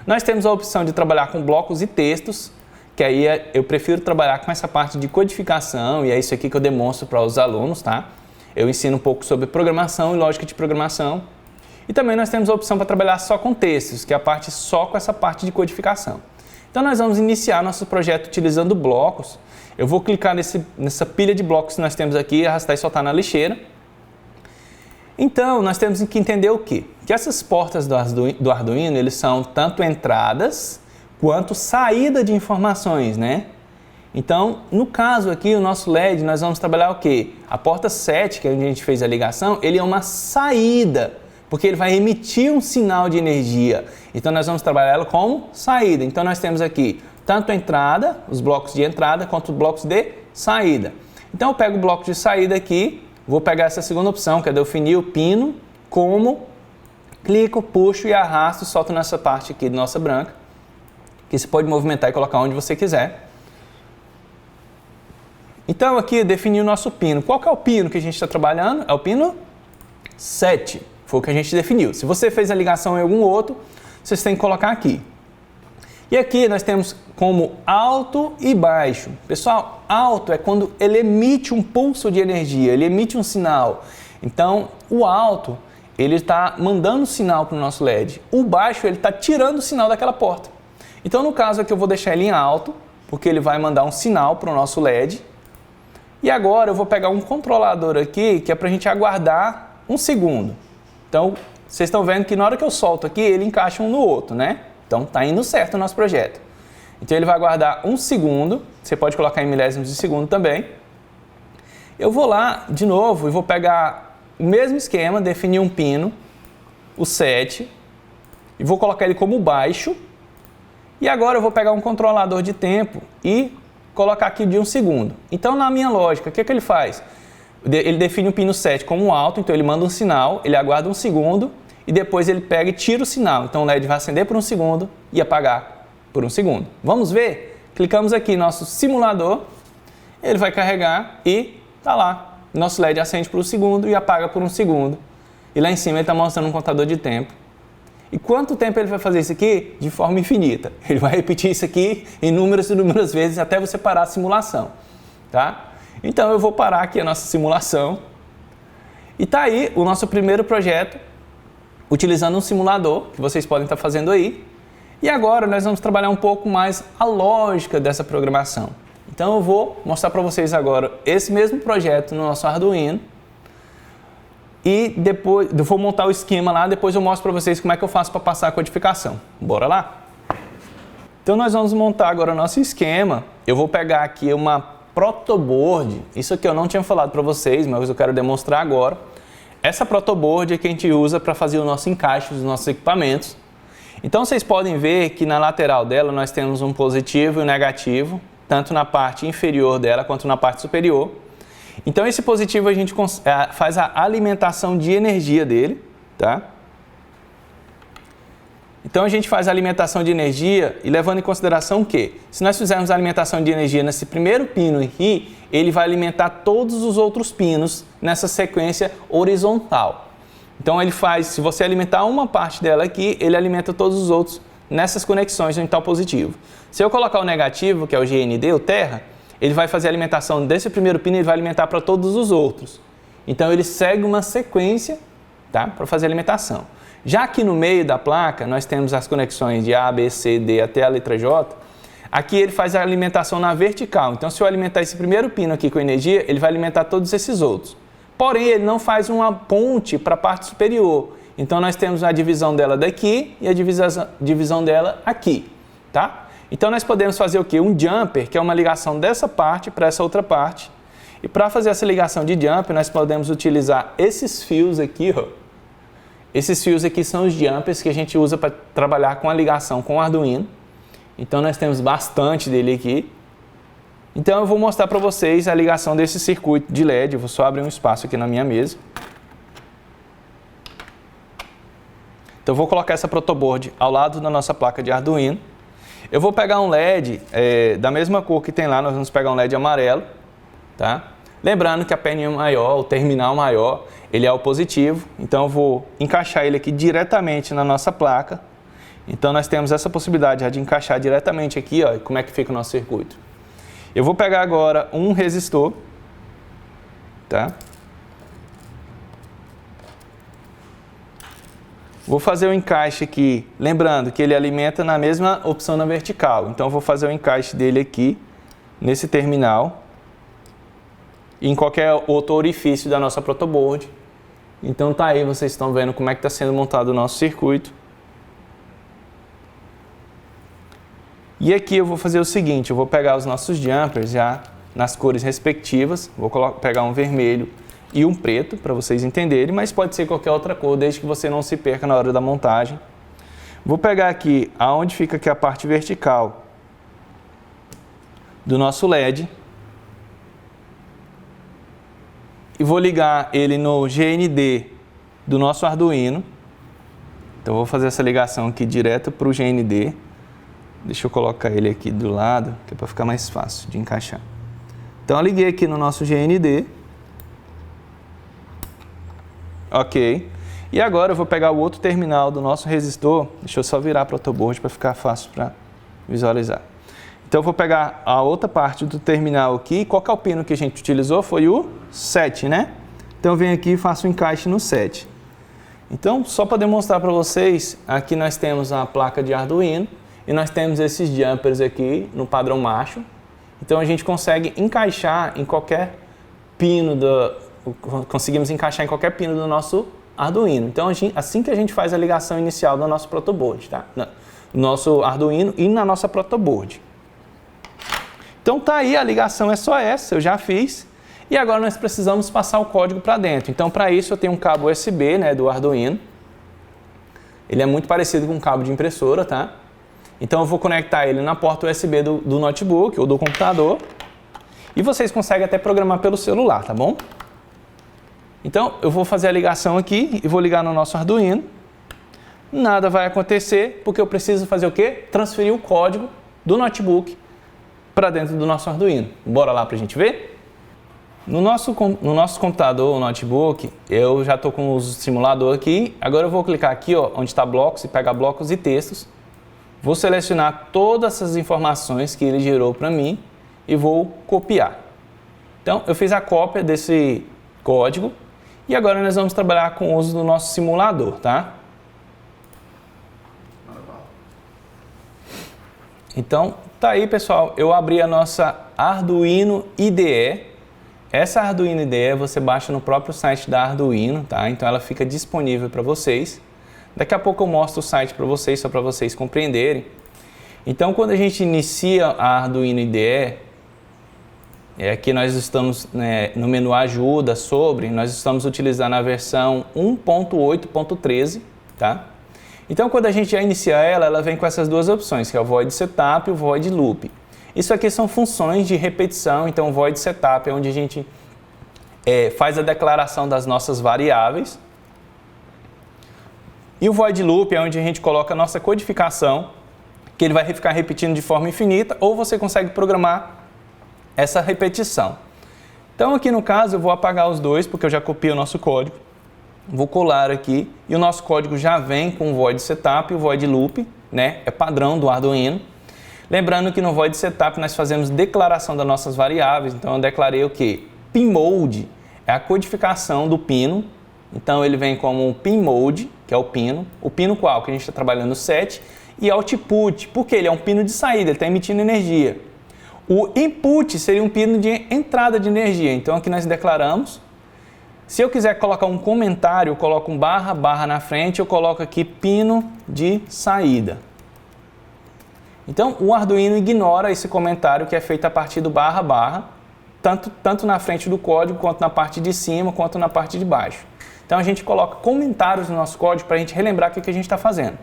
Nós temos a opção de trabalhar com blocos e textos, que aí eu prefiro trabalhar com essa parte de codificação, e é isso aqui que eu demonstro para os alunos, tá? Eu ensino um pouco sobre programação e lógica de programação. E também nós temos a opção para trabalhar só com textos, que é a parte só com essa parte de codificação. Então nós vamos iniciar nosso projeto utilizando blocos. Eu vou clicar nessa pilha de blocos que nós temos aqui, arrastar e soltar na lixeira. Então, nós temos que entender o quê? Que essas portas do Arduino, eles são tanto entradas quanto saída de informações, né? Então, no caso aqui, o nosso LED, nós vamos trabalhar o quê? A porta 7, que é onde a gente fez a ligação, ele é uma saída, porque ele vai emitir um sinal de energia. Então, nós vamos trabalhar ela como saída. Então, nós temos aqui tanto a entrada, os blocos de entrada, quanto os blocos de saída. Então, eu pego o bloco de saída aqui, vou pegar essa segunda opção, que é definir o pino, como, clico, puxo e arrasto e solto nessa parte aqui de nossa branca, que você pode movimentar e colocar onde você quiser. Então, aqui, definir o nosso pino. Qual que é o pino que a gente está trabalhando? É o pino 7, foi o que a gente definiu. Se você fez a ligação em algum outro, vocês têm que colocar aqui. E aqui nós temos como alto e baixo. Pessoal, alto é quando ele emite um pulso de energia, ele emite um sinal. Então, o alto, ele está mandando sinal para o nosso LED. O baixo, ele está tirando o sinal daquela porta. Então, no caso aqui, eu vou deixar ele em alto, porque ele vai mandar um sinal para o nosso LED. E agora eu vou pegar um controlador aqui, que é para a gente aguardar um segundo. Então, vocês estão vendo que na hora que eu solto aqui, ele encaixa um no outro, né? Então, tá indo certo o nosso projeto. Então, ele vai aguardar um segundo. Você pode colocar em milésimos de segundo também. Eu vou lá, de novo, e vou pegar o mesmo esquema, definir um pino, o 7, e vou colocar ele como baixo. E agora eu vou pegar um controlador de tempo e colocar aqui de um segundo. Então, na minha lógica, o que ele faz? Ele define o pino 7 como alto, então ele manda um sinal, ele aguarda um segundo e depois ele pega e tira o sinal. Então, o LED vai acender por um segundo e apagar por um segundo. Vamos ver? Clicamos aqui no nosso simulador, ele vai carregar e tá lá. Nosso LED acende por um segundo e apaga por um segundo. E lá em cima ele está mostrando um contador de tempo. E quanto tempo ele vai fazer isso aqui? De forma infinita. Ele vai repetir isso aqui inúmeras e inúmeras vezes até você parar a simulação, tá? Então eu vou parar aqui a nossa simulação. E tá aí o nosso primeiro projeto, utilizando um simulador, que vocês podem estar fazendo aí. E agora nós vamos trabalhar um pouco mais a lógica dessa programação. Então eu vou mostrar para vocês agora esse mesmo projeto no nosso Arduino. E depois eu vou montar o esquema lá, depois eu mostro para vocês como é que eu faço para passar a codificação. Bora lá? Então nós vamos montar agora o nosso esquema. Eu vou pegar aqui uma protoboard. Isso aqui eu não tinha falado para vocês, mas eu quero demonstrar agora. Essa protoboard é que a gente usa para fazer o nosso encaixe dos nossos equipamentos. Então vocês podem ver que na lateral dela nós temos um positivo e um negativo, tanto na parte inferior dela quanto na parte superior. Então esse positivo a gente faz a alimentação de energia dele, tá? Então a gente faz a alimentação de energia e levando em consideração que, se nós fizermos a alimentação de energia nesse primeiro pino aqui, ele vai alimentar todos os outros pinos nessa sequência horizontal. Então ele faz, se você alimentar uma parte dela aqui, ele alimenta todos os outros nessas conexões no tal positivo. Se eu colocar o negativo, que é o GND, o terra, ele vai fazer a alimentação desse primeiro pino e ele vai alimentar para todos os outros. Então ele segue uma sequência, tá, para fazer a alimentação. Já aqui no meio da placa, nós temos as conexões de A, B, C, D até a letra J. Aqui ele faz a alimentação na vertical. Então, se eu alimentar esse primeiro pino aqui com energia, ele vai alimentar todos esses outros. Porém, ele não faz uma ponte para a parte superior. Então, nós temos a divisão dela daqui e a divisão dela aqui, tá? Então, nós podemos fazer o quê? Um jumper, que é uma ligação dessa parte para essa outra parte. E para fazer essa ligação de jumper, nós podemos utilizar esses fios aqui, ó. Esses fios aqui são os jumpers que a gente usa para trabalhar com a ligação com o Arduino. Então, nós temos bastante dele aqui. Então, eu vou mostrar para vocês a ligação desse circuito de LED. Eu vou só abrir um espaço aqui na minha mesa. Então, eu vou colocar essa protoboard ao lado da nossa placa de Arduino. Eu vou pegar um LED da mesma cor que tem lá, nós vamos pegar um LED amarelo, tá? Lembrando que a perninha maior, o terminal maior, ele é o positivo, então eu vou encaixar ele aqui diretamente na nossa placa. Então nós temos essa possibilidade de encaixar diretamente aqui, ó, como é que fica o nosso circuito. Eu vou pegar agora um resistor, tá? Vou fazer o encaixe aqui, lembrando que ele alimenta na mesma opção na vertical. Então eu vou fazer o encaixe dele aqui, nesse terminal, e em qualquer outro orifício da nossa protoboard. Então tá aí, vocês estão vendo como é que está sendo montado o nosso circuito. E aqui eu vou fazer o seguinte, eu vou pegar os nossos jumpers já nas cores respectivas, vou pegar um vermelho e um preto para vocês entenderem, mas pode ser qualquer outra cor, desde que você não se perca na hora da montagem. Vou pegar aqui, aonde fica aqui a parte vertical do nosso LED, e vou ligar ele no GND do nosso Arduino. Então, vou fazer essa ligação aqui direto para o GND. Deixa eu colocar ele aqui do lado, que é para ficar mais fácil de encaixar. Então, eu liguei aqui no nosso GND. Ok. E agora eu vou pegar o outro terminal do nosso resistor. Deixa eu só virar a protoboard para ficar fácil para visualizar. Então, eu vou pegar a outra parte do terminal aqui. Qual que é o pino que a gente utilizou? Foi o 7, né? Então, eu venho aqui e faço o encaixe no 7. Então, só para demonstrar para vocês, aqui nós temos a placa de Arduino e nós temos esses jumpers aqui no padrão macho. Então, a gente consegue encaixar em qualquer pino, conseguimos encaixar em qualquer pino do nosso Arduino. Então, assim que a gente faz a ligação inicial do nosso protoboard, tá? No nosso Arduino e na nossa protoboard. Então tá aí, a ligação é só essa, eu já fiz. E agora nós precisamos passar o código para dentro. Então, para isso, eu tenho um cabo USB, né, do Arduino. Ele é muito parecido com um cabo de impressora, tá? Então, eu vou conectar ele na porta USB do notebook ou do computador. E vocês conseguem até programar pelo celular, tá bom? Então, eu vou fazer a ligação aqui e vou ligar no nosso Arduino. Nada vai acontecer, porque eu preciso fazer o quê? Transferir o código do notebook para dentro do nosso Arduino. Bora lá para a gente ver? No nosso computador, o notebook, eu já estou com o simulador aqui. Agora eu vou clicar aqui, ó, onde está blocos, e pegar blocos e textos. Vou selecionar todas essas informações que ele gerou para mim e vou copiar. Então, eu fiz a cópia desse código e agora nós vamos trabalhar com o uso do nosso simulador, tá? Então, tá aí, pessoal. Eu abri a nossa Arduino IDE. Essa Arduino IDE você baixa no próprio site da Arduino, tá? Então, ela fica disponível para vocês. Daqui a pouco eu mostro o site para vocês, só para vocês compreenderem. Então, quando a gente inicia a Arduino IDE, aqui nós estamos, né, no menu Ajuda, nós estamos utilizando a versão 1.8.13, tá? Então, quando a gente já inicia ela vem com essas duas opções, que é o Void Setup e o Void Loop. Isso aqui são funções de repetição, então o Void Setup é onde a gente faz a declaração das nossas variáveis. E o Void Loop é onde a gente coloca a nossa codificação, que ele vai ficar repetindo de forma infinita, ou você consegue programar essa repetição. Então, aqui no caso, eu vou apagar os dois, porque eu já copiei o nosso código. Vou colar aqui e o nosso código já vem com o Void Setup e o Void Loop, né? É padrão do Arduino. Lembrando que no Void Setup nós fazemos declaração das nossas variáveis. Então eu declarei o quê? Pinmode é a codificação do pino. Então ele vem como um pinmode, que é o pino. O pino qual? Que a gente está trabalhando 7. E output, porque ele é um pino de saída, ele está emitindo energia. O input seria um pino de entrada de energia. Então aqui nós declaramos. Se eu quiser colocar um comentário, eu coloco um barra na frente, eu coloco aqui pino de saída. Então, o Arduino ignora esse comentário que é feito a partir do barra, tanto na frente do código, quanto na parte de cima, quanto na parte de baixo. Então, a gente coloca comentários no nosso código para a gente relembrar o que a gente está fazendo.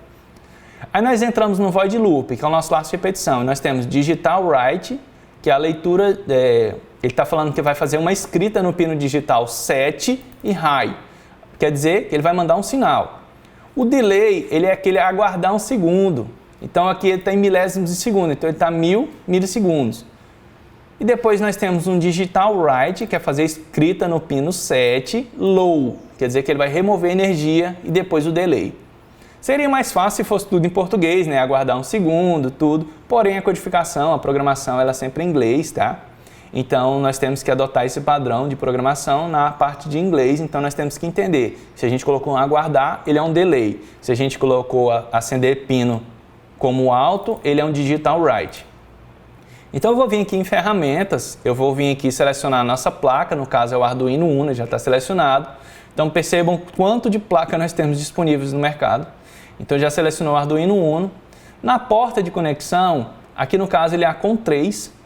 Aí nós entramos no Void Loop, que é o nosso laço de repetição. E nós temos Digital Write, que é a leitura... Ele está falando que vai fazer uma escrita no pino digital 7 e high. Quer dizer que ele vai mandar um sinal. O delay, ele é aquele aguardar um segundo. Então aqui ele está em milésimos de segundo, então ele está 1000 milissegundos. E depois nós temos um digital write, que é fazer escrita no pino 7, low. Quer dizer que ele vai remover energia e depois o delay. Seria mais fácil se fosse tudo em português, né? Aguardar um segundo, tudo. Porém a codificação, a programação, ela é sempre em inglês, tá? Então, nós temos que adotar esse padrão de programação na parte de inglês. Então, nós temos que entender. Se a gente colocou um aguardar, ele é um delay. Se a gente colocou acender pino como alto, ele é um digital write. Então, eu vou vir aqui em ferramentas. Eu vou vir aqui selecionar a nossa placa. No caso, é o Arduino Uno, já está selecionado. Então, percebam quanto de placa nós temos disponíveis no mercado. Então, já selecionou o Arduino Uno. Na porta de conexão, aqui no caso, ele é com 3.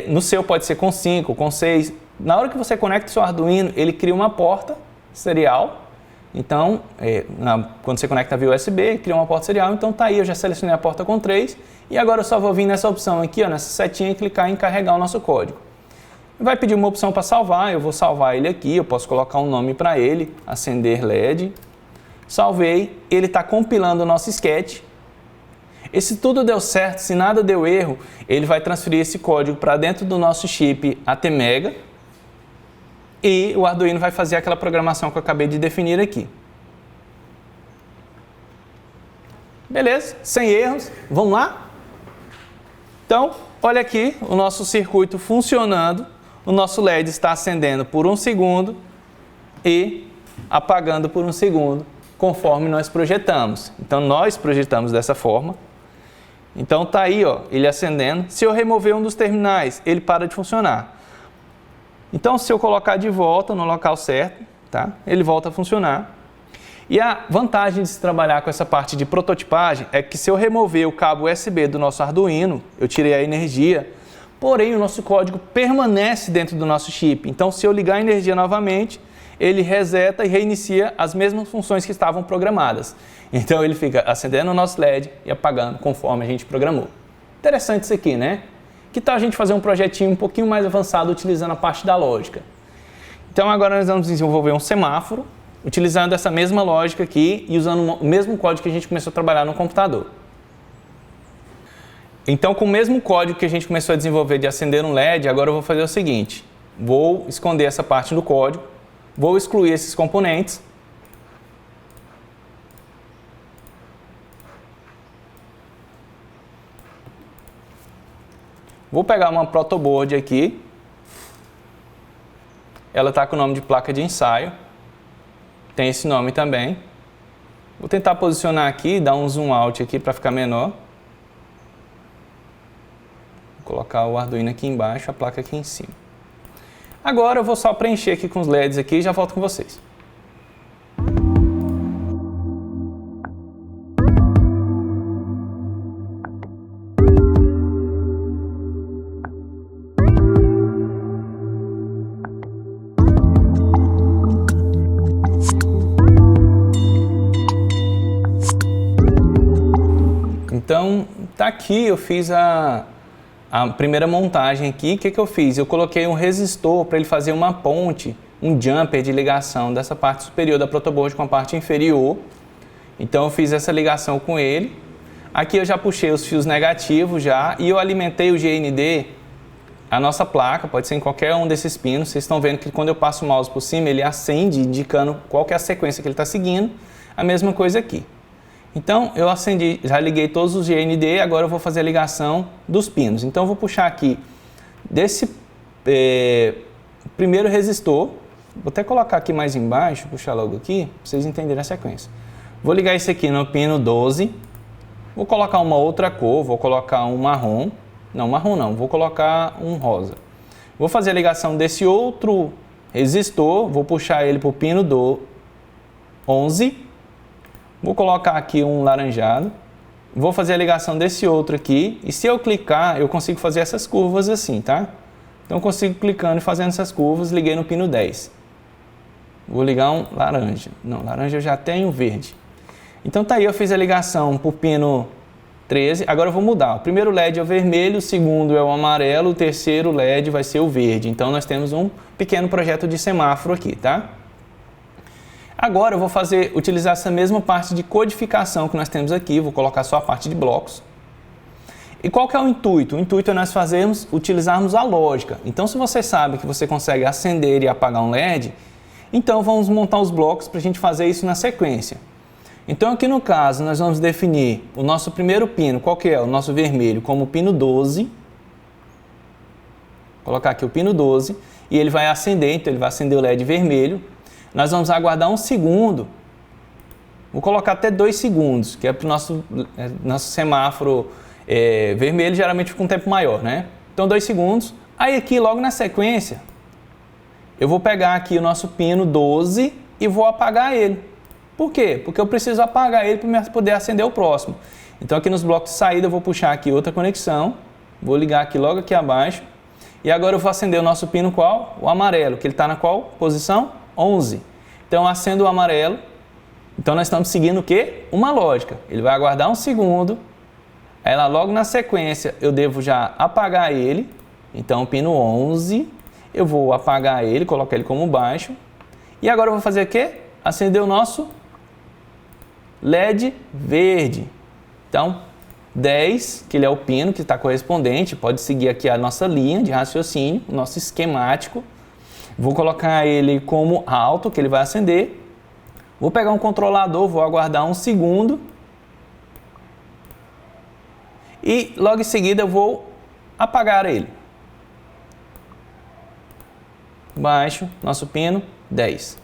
No seu pode ser com 5, com 6. Na hora que você conecta o seu Arduino, ele cria uma porta serial. Então, quando você conecta via USB, ele cria uma porta serial. Então, tá aí, eu já selecionei a porta com 3. E agora eu só vou vir nessa opção aqui, ó, nessa setinha, e clicar em carregar o nosso código. Vai pedir uma opção para salvar, eu vou salvar ele aqui. Eu posso colocar um nome para ele, acender LED. Salvei, ele está compilando o nosso sketch. E se tudo deu certo, se nada deu erro, ele vai transferir esse código para dentro do nosso chip ATmega e o Arduino vai fazer aquela programação que eu acabei de definir aqui. Beleza? Sem erros. Vamos lá? Então, olha aqui o nosso circuito funcionando. O nosso LED está acendendo por 1 segundo e apagando por 1 segundo, conforme nós projetamos. Então, nós projetamos dessa forma. Então tá aí, ó, ele acendendo. Se eu remover um dos terminais, ele para de funcionar. Então, se eu colocar de volta no local certo, tá? Ele volta a funcionar. E a vantagem de se trabalhar com essa parte de prototipagem é que se eu remover o cabo USB do nosso Arduino, eu tirei a energia, porém o nosso código permanece dentro do nosso chip. Então, se eu ligar a energia novamente, ele reseta e reinicia as mesmas funções que estavam programadas. Então, ele fica acendendo o nosso LED e apagando conforme a gente programou. Interessante isso aqui, né? Que tal a gente fazer um projetinho um pouquinho mais avançado utilizando a parte da lógica? Então, agora nós vamos desenvolver um semáforo, utilizando essa mesma lógica aqui e usando o mesmo código que a gente começou a trabalhar no computador. Então, com o mesmo código que a gente começou a desenvolver de acender um LED, agora eu vou fazer o seguinte. Vou esconder essa parte do código, vou excluir esses componentes. Vou pegar uma protoboard aqui. Ela está com o nome de placa de ensaio. Tem esse nome também. Vou tentar posicionar aqui, dar um zoom out aqui para ficar menor. Vou colocar o Arduino aqui embaixo, a placa aqui em cima. Agora eu vou só preencher aqui com os LEDs aqui e já volto com vocês. Então, tá aqui, eu fiz a primeira montagem aqui. O que eu fiz? Eu coloquei um resistor para ele fazer uma ponte, um jumper de ligação dessa parte superior da protoboard com a parte inferior. Então, eu fiz essa ligação com ele. Aqui eu já puxei os fios negativos já e eu alimentei o GND, a nossa placa, pode ser em qualquer um desses pinos. Vocês estão vendo que quando eu passo o mouse por cima, ele acende, indicando qual que é a sequência que ele está seguindo. A mesma coisa aqui. Então, eu acendi, já liguei todos os GND, agora eu vou fazer a ligação dos pinos. Então, eu vou puxar aqui desse primeiro resistor, vou até colocar aqui mais embaixo, puxar logo aqui, para vocês entenderem a sequência. Vou ligar esse aqui no pino 12, vou colocar uma outra cor, vou colocar um marrom, vou colocar um rosa. Vou fazer a ligação desse outro resistor, vou puxar ele para o pino 11, vou colocar aqui um laranjado, vou fazer a ligação desse outro aqui, e se eu clicar, eu consigo fazer essas curvas assim, tá? Então, eu consigo clicando e fazendo essas curvas, liguei no pino 10. Vou ligar um laranja. Não, laranja eu já tenho verde. Então, tá aí, eu fiz a ligação para o pino 13. Agora eu vou mudar. O primeiro LED é o vermelho, o segundo é o amarelo, o terceiro LED vai ser o verde. Então, nós temos um pequeno projeto de semáforo aqui, tá? Agora eu vou utilizar essa mesma parte de codificação que nós temos aqui, vou colocar só a parte de blocos. E qual que é o intuito? O intuito é nós utilizarmos a lógica. Então, se você sabe que você consegue acender e apagar um LED, então vamos montar os blocos para a gente fazer isso na sequência. Então, aqui no caso, nós vamos definir o nosso primeiro pino, qual que é? O nosso vermelho, como o pino 12. Vou colocar aqui o pino 12, e ele vai acender, então ele vai acender o LED vermelho. Nós vamos aguardar um segundo, vou colocar até 2 segundos, que é para o nosso semáforo vermelho, geralmente fica um tempo maior, né? Então 2 segundos, aí aqui logo na sequência, eu vou pegar aqui o nosso pino 12 e vou apagar ele. Por quê? Porque eu preciso apagar ele para poder acender o próximo. Então aqui nos blocos de saída eu vou puxar aqui outra conexão, vou ligar aqui logo aqui abaixo, e agora eu vou acender o nosso pino qual? O amarelo, que ele está na qual posição? 11. Então, eu acendo o amarelo. Então, nós estamos seguindo o quê? Uma lógica. Ele vai aguardar um segundo. Aí, lá logo na sequência, eu devo já apagar ele. Então, o pino 11, eu vou apagar ele, colocar ele como baixo. E agora eu vou fazer o quê? Acender o nosso LED verde. Então, 10, que ele é o pino que está correspondente. Pode seguir aqui a nossa linha de raciocínio, o nosso esquemático. Vou colocar ele como alto, que ele vai acender. Vou pegar um controlador, vou aguardar um segundo. E logo em seguida eu vou apagar ele. Baixo, nosso pino 10.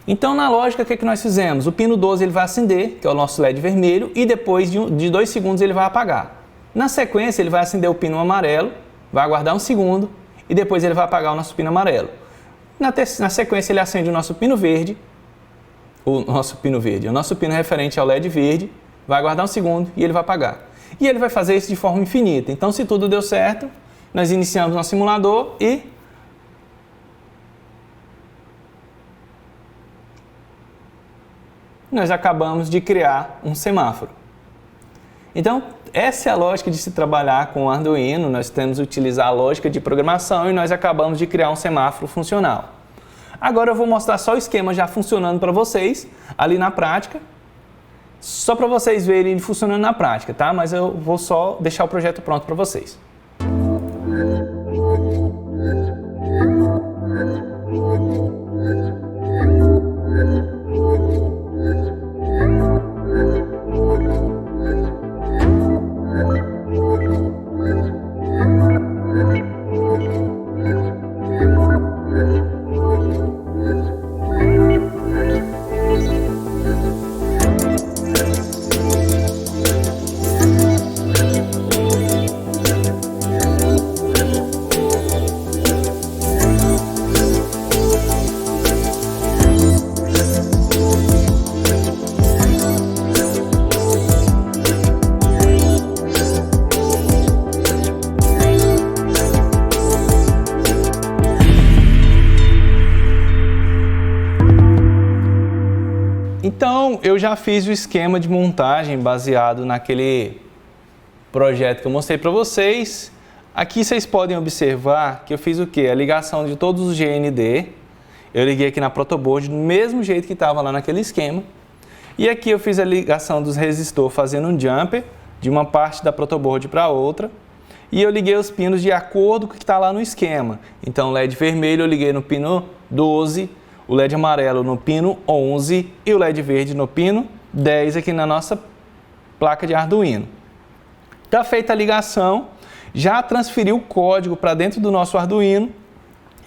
Então, na lógica, o que nós fizemos? O pino 12 ele vai acender, que é o nosso LED vermelho, e depois de 2 segundos ele vai apagar. Na sequência, ele vai acender o pino amarelo, vai aguardar um segundo, e depois ele vai apagar o nosso pino amarelo. Na sequência ele acende o nosso pino verde, o nosso pino referente ao LED verde, vai aguardar um segundo e ele vai apagar. E ele vai fazer isso de forma infinita. Então, se tudo deu certo, nós iniciamos nosso simulador e nós acabamos de criar um semáforo. Então, essa é a lógica de se trabalhar com o Arduino. Nós temos que utilizar a lógica de programação e nós acabamos de criar um semáforo funcional. Agora eu vou mostrar só o esquema já funcionando para vocês, ali na prática, só para vocês verem ele funcionando na prática, tá? Mas eu vou só deixar o projeto pronto para vocês. Então, eu já fiz o esquema de montagem baseado naquele projeto que eu mostrei para vocês. Aqui vocês podem observar que eu fiz o quê? A ligação de todos os GND. Eu liguei aqui na protoboard do mesmo jeito que estava lá naquele esquema. E aqui eu fiz a ligação dos resistores fazendo um jumper de uma parte da protoboard para outra. E eu liguei os pinos de acordo com o que está lá no esquema. Então, o LED vermelho eu liguei no pino 12, o LED amarelo no pino 11 e o LED verde no pino 10 aqui na nossa placa de Arduino. Está feita a ligação, já transferi o código para dentro do nosso Arduino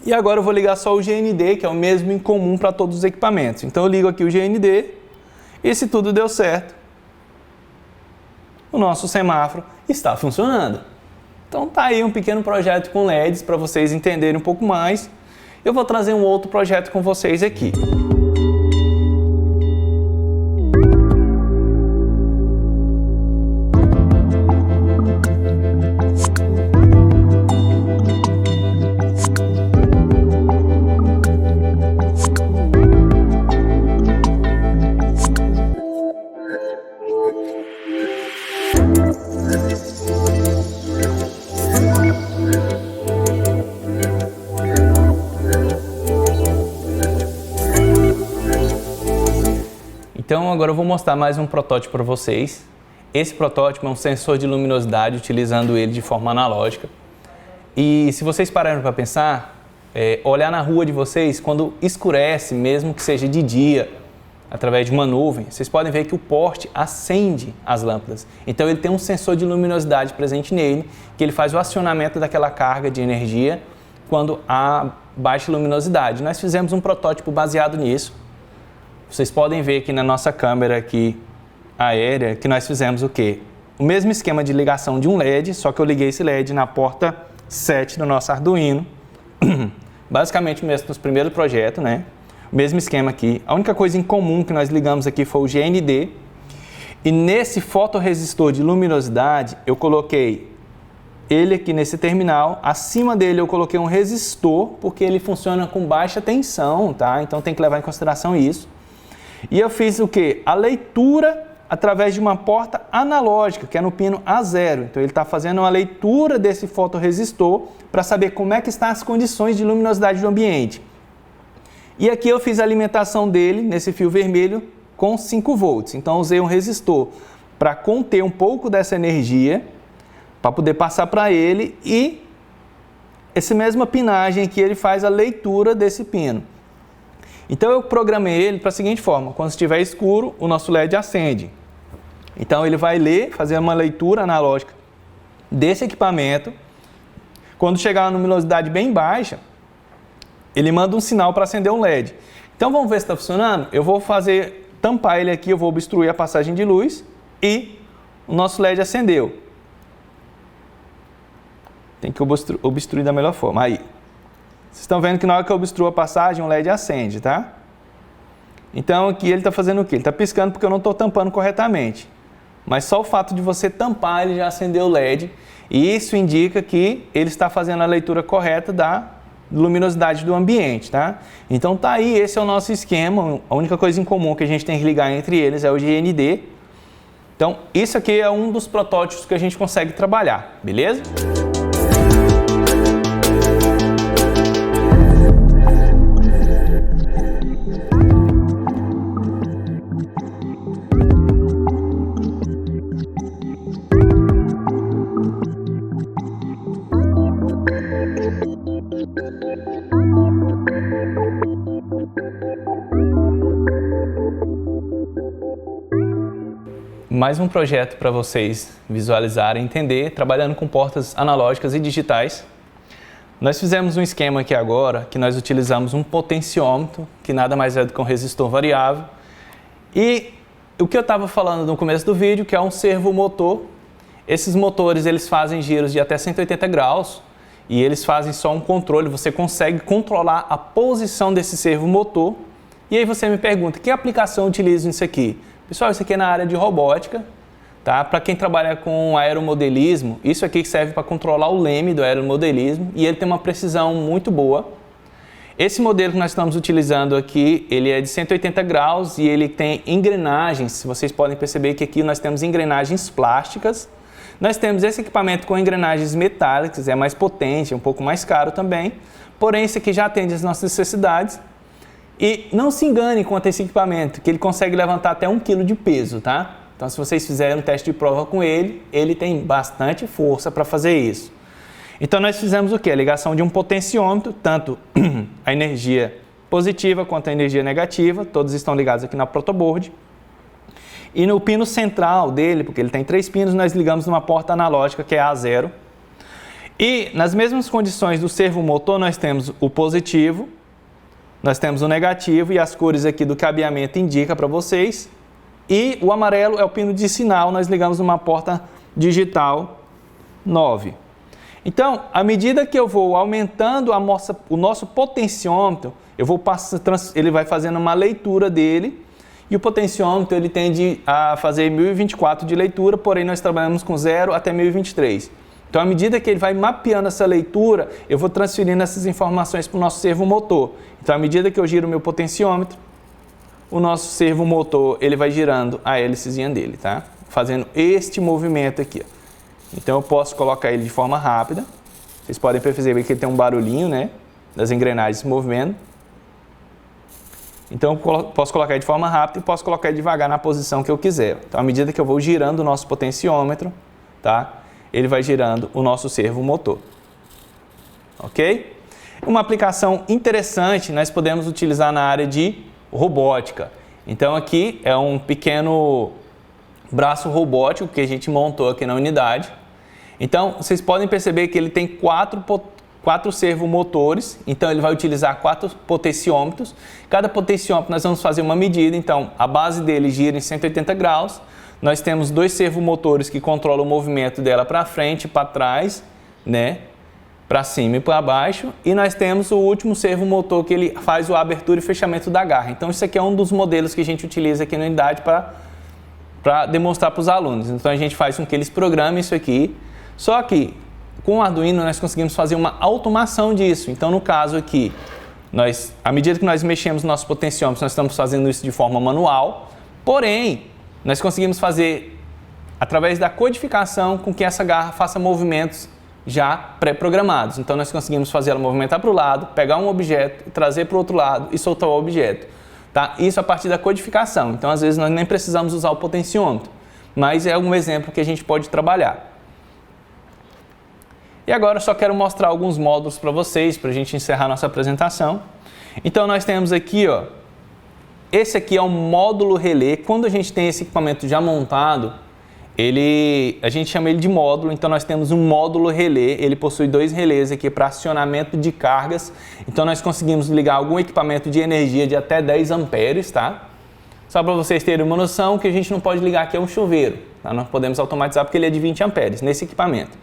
e agora eu vou ligar só o GND, que é o mesmo em comum para todos os equipamentos. Então eu ligo aqui o GND e se tudo deu certo, o nosso semáforo está funcionando. Então tá aí um pequeno projeto com LEDs para vocês entenderem um pouco mais. Eu vou trazer um outro projeto com vocês aqui. Então agora eu vou mostrar mais um protótipo para vocês. Esse protótipo é um sensor de luminosidade, utilizando ele de forma analógica. E se vocês pararem para pensar, olhar na rua de vocês, quando escurece, mesmo que seja de dia, através de uma nuvem, vocês podem ver que o poste acende as lâmpadas. Então ele tem um sensor de luminosidade presente nele, que ele faz o acionamento daquela carga de energia quando há baixa luminosidade. Nós fizemos um protótipo baseado nisso. Vocês podem ver aqui na nossa câmera aqui, aérea, que nós fizemos o quê? O mesmo esquema de ligação de um LED, só que eu liguei esse LED na porta 7 do nosso Arduino. Basicamente mesmo nos primeiros projetos, né? O mesmo esquema aqui. A única coisa em comum que nós ligamos aqui foi o GND. E nesse fotorresistor de luminosidade, eu coloquei ele aqui nesse terminal. Acima dele eu coloquei um resistor, porque ele funciona com baixa tensão, tá? Então tem que levar em consideração isso. E eu fiz o quê? A leitura através de uma porta analógica, que é no pino A0. Então ele está fazendo uma leitura desse fotorresistor para saber como é que estão as condições de luminosidade do ambiente. E aqui eu fiz a alimentação dele nesse fio vermelho com 5 volts. Então eu usei um resistor para conter um pouco dessa energia, para poder passar para ele, e essa mesma pinagem aqui ele faz a leitura desse pino. Então eu programei ele para a seguinte forma: quando estiver escuro, o nosso LED acende. Então ele vai ler, fazer uma leitura analógica desse equipamento. Quando chegar a luminosidade bem baixa, ele manda um sinal para acender um LED. Então vamos ver se está funcionando? Eu vou tampar ele aqui, eu vou obstruir a passagem de luz e o nosso LED acendeu. tem que obstruir da melhor forma. Aí, vocês estão vendo que na hora que eu obstruo a passagem, o LED acende, tá? Então aqui ele está fazendo o quê? Ele está piscando porque eu não estou tampando corretamente. Mas só o fato de você tampar, ele já acendeu o LED. E isso indica que ele está fazendo a leitura correta da luminosidade do ambiente, tá? Então tá aí, esse é o nosso esquema. A única coisa em comum que a gente tem que ligar entre eles é o GND. Então isso aqui é um dos protótipos que a gente consegue trabalhar, beleza? Mais um projeto para vocês visualizarem e entender, trabalhando com portas analógicas e digitais. Nós fizemos um esquema aqui agora, que nós utilizamos um potenciômetro, que nada mais é do que um resistor variável. E o que eu estava falando no começo do vídeo, que é um servomotor. Esses motores, eles fazem giros de até 180 graus e eles fazem só um controle, você consegue controlar a posição desse servomotor. E aí você me pergunta, que aplicação eu utilizo nisso aqui? Pessoal, isso aqui é na área de robótica, tá? Para quem trabalha com aeromodelismo, isso aqui serve para controlar o leme do aeromodelismo e ele tem uma precisão muito boa. Esse modelo que nós estamos utilizando aqui, ele é de 180 graus e ele tem engrenagens. Vocês podem perceber que aqui nós temos engrenagens plásticas. Nós temos esse equipamento com engrenagens metálicas, é mais potente, é um pouco mais caro também. Porém, esse aqui já atende às nossas necessidades. E não se engane quanto a esse equipamento, que ele consegue levantar até 1 kg de peso, tá? Então, se vocês fizerem um teste de prova com ele, ele tem bastante força para fazer isso. Então, nós fizemos o quê? A ligação de um potenciômetro, tanto a energia positiva quanto a energia negativa, todos estão ligados aqui na protoboard. E no pino central dele, porque ele tem 3 pinos, nós ligamos numa porta analógica que é A0. E nas mesmas condições do servomotor, nós temos o positivo, nós temos o negativo e as cores aqui do cabeamento indica para vocês. E o amarelo é o pino de sinal, nós ligamos numa porta digital 9. Então, à medida que eu vou aumentando o nosso potenciômetro, ele vai fazendo uma leitura dele. E o potenciômetro ele tende a fazer 1024 de leitura, porém nós trabalhamos com 0 até 1023. Então, à medida que ele vai mapeando essa leitura, eu vou transferindo essas informações para o nosso servomotor. Então, à medida que eu giro o meu potenciômetro, o nosso servomotor ele vai girando a hélicezinha dele, tá? Fazendo este movimento aqui. Ó. Então, eu posso colocar ele de forma rápida. Vocês podem perceber que ele tem um barulhinho, né? Das engrenagens se movendo. Então, eu posso colocar ele de forma rápida e posso colocar ele devagar na posição que eu quiser. Então, à medida que eu vou girando o nosso potenciômetro, tá? Ele vai girando o nosso servomotor. Ok? Uma aplicação interessante nós podemos utilizar na área de robótica. Então, aqui é um pequeno braço robótico que a gente montou aqui na unidade. Então, vocês podem perceber que ele tem 4 servomotores, então ele vai utilizar 4 potenciômetros. Cada potenciômetro nós vamos fazer uma medida, então a base dele gira em 180 graus. Nós temos 2 servomotores que controlam o movimento dela para frente e para trás, né? Para cima e para baixo. E nós temos o último servomotor que ele faz a abertura e fechamento da garra. Então isso aqui é um dos modelos que a gente utiliza aqui na unidade para demonstrar para os alunos. Então a gente faz com que eles programem isso aqui. Só que com o Arduino nós conseguimos fazer uma automação disso. Então no caso aqui, à medida que nós mexemos no nosso potenciômetro, nós estamos fazendo isso de forma manual. Porém, nós conseguimos fazer, através da codificação, com que essa garra faça movimentos já pré-programados. Então, nós conseguimos fazer ela movimentar para o lado, pegar um objeto, trazer para o outro lado e soltar o objeto. Tá? Isso a partir da codificação. Então, às vezes, nós nem precisamos usar o potenciômetro, mas é um exemplo que a gente pode trabalhar. E agora, eu só quero mostrar alguns módulos para vocês, para a gente encerrar nossa apresentação. Então, nós temos aqui, ó, esse aqui é um módulo relé. Quando a gente tem esse equipamento já montado, a gente chama ele de módulo. Então nós temos um módulo relé, ele possui 2 relés aqui para acionamento de cargas. Então nós conseguimos ligar algum equipamento de energia de até 10 amperes, tá? Só para vocês terem uma noção, que a gente não pode ligar aqui é um chuveiro, tá? Nós podemos automatizar porque ele é de 20 amperes nesse equipamento.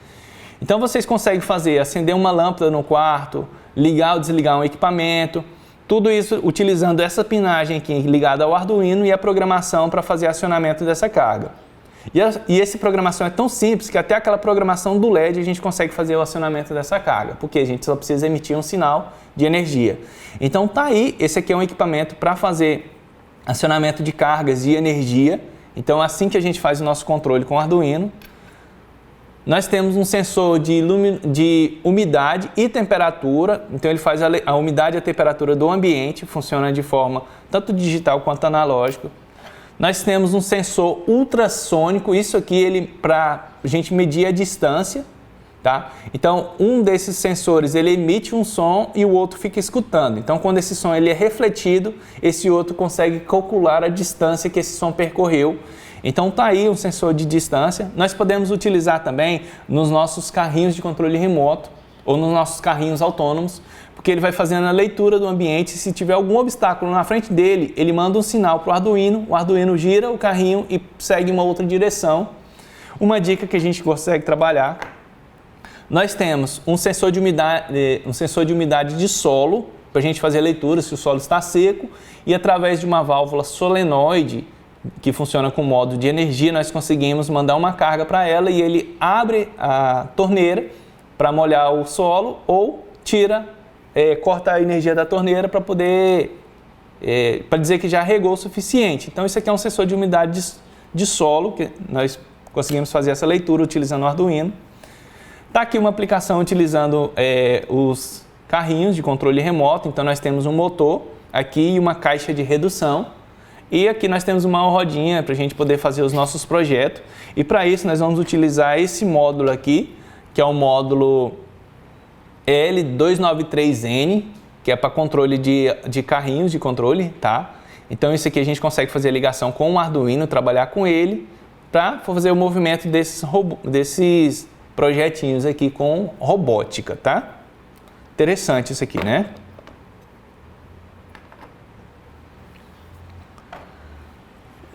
Então vocês conseguem fazer, acender uma lâmpada no quarto, ligar ou desligar um equipamento, tudo isso utilizando essa pinagem aqui ligada ao Arduino e a programação para fazer acionamento dessa carga. E essa programação é tão simples que até aquela programação do LED a gente consegue fazer o acionamento dessa carga, porque a gente só precisa emitir um sinal de energia. Então tá aí, esse aqui é um equipamento para fazer acionamento de cargas de energia. Então assim que a gente faz o nosso controle com o Arduino. Nós temos um sensor de umidade e temperatura, então ele faz a umidade e a temperatura do ambiente, funciona de forma tanto digital quanto analógica. Nós temos um sensor ultrassônico, isso aqui para a gente medir a distância, tá? Então um desses sensores ele emite um som e o outro fica escutando. Então quando esse som ele é refletido, esse outro consegue calcular a distância que esse som percorreu. Então tá aí um sensor de distância. Nós podemos utilizar também nos nossos carrinhos de controle remoto ou nos nossos carrinhos autônomos, porque ele vai fazendo a leitura do ambiente. Se tiver algum obstáculo na frente dele, ele manda um sinal para o Arduino gira o carrinho e segue uma outra direção. Uma dica que a gente consegue trabalhar. Nós temos um sensor de umidade de solo, para a gente fazer a leitura se o solo está seco, e através de uma válvula solenoide, que funciona com modo de energia, nós conseguimos mandar uma carga para ela e ele abre a torneira para molhar o solo ou corta a energia da torneira para poder, para dizer que já regou o suficiente. Então isso aqui é um sensor de umidade de solo, que nós conseguimos fazer essa leitura utilizando o Arduino. Está aqui uma aplicação utilizando os carrinhos de controle remoto, então nós temos um motor aqui e uma caixa de redução. E aqui nós temos uma rodinha para a gente poder fazer os nossos projetos. E para isso nós vamos utilizar esse módulo aqui, que é o módulo L293N, que é para controle de carrinhos de controle, tá? Então isso aqui a gente consegue fazer a ligação com o Arduino, trabalhar com ele, para fazer o movimento desses projetinhos aqui com robótica, tá? Interessante isso aqui, né?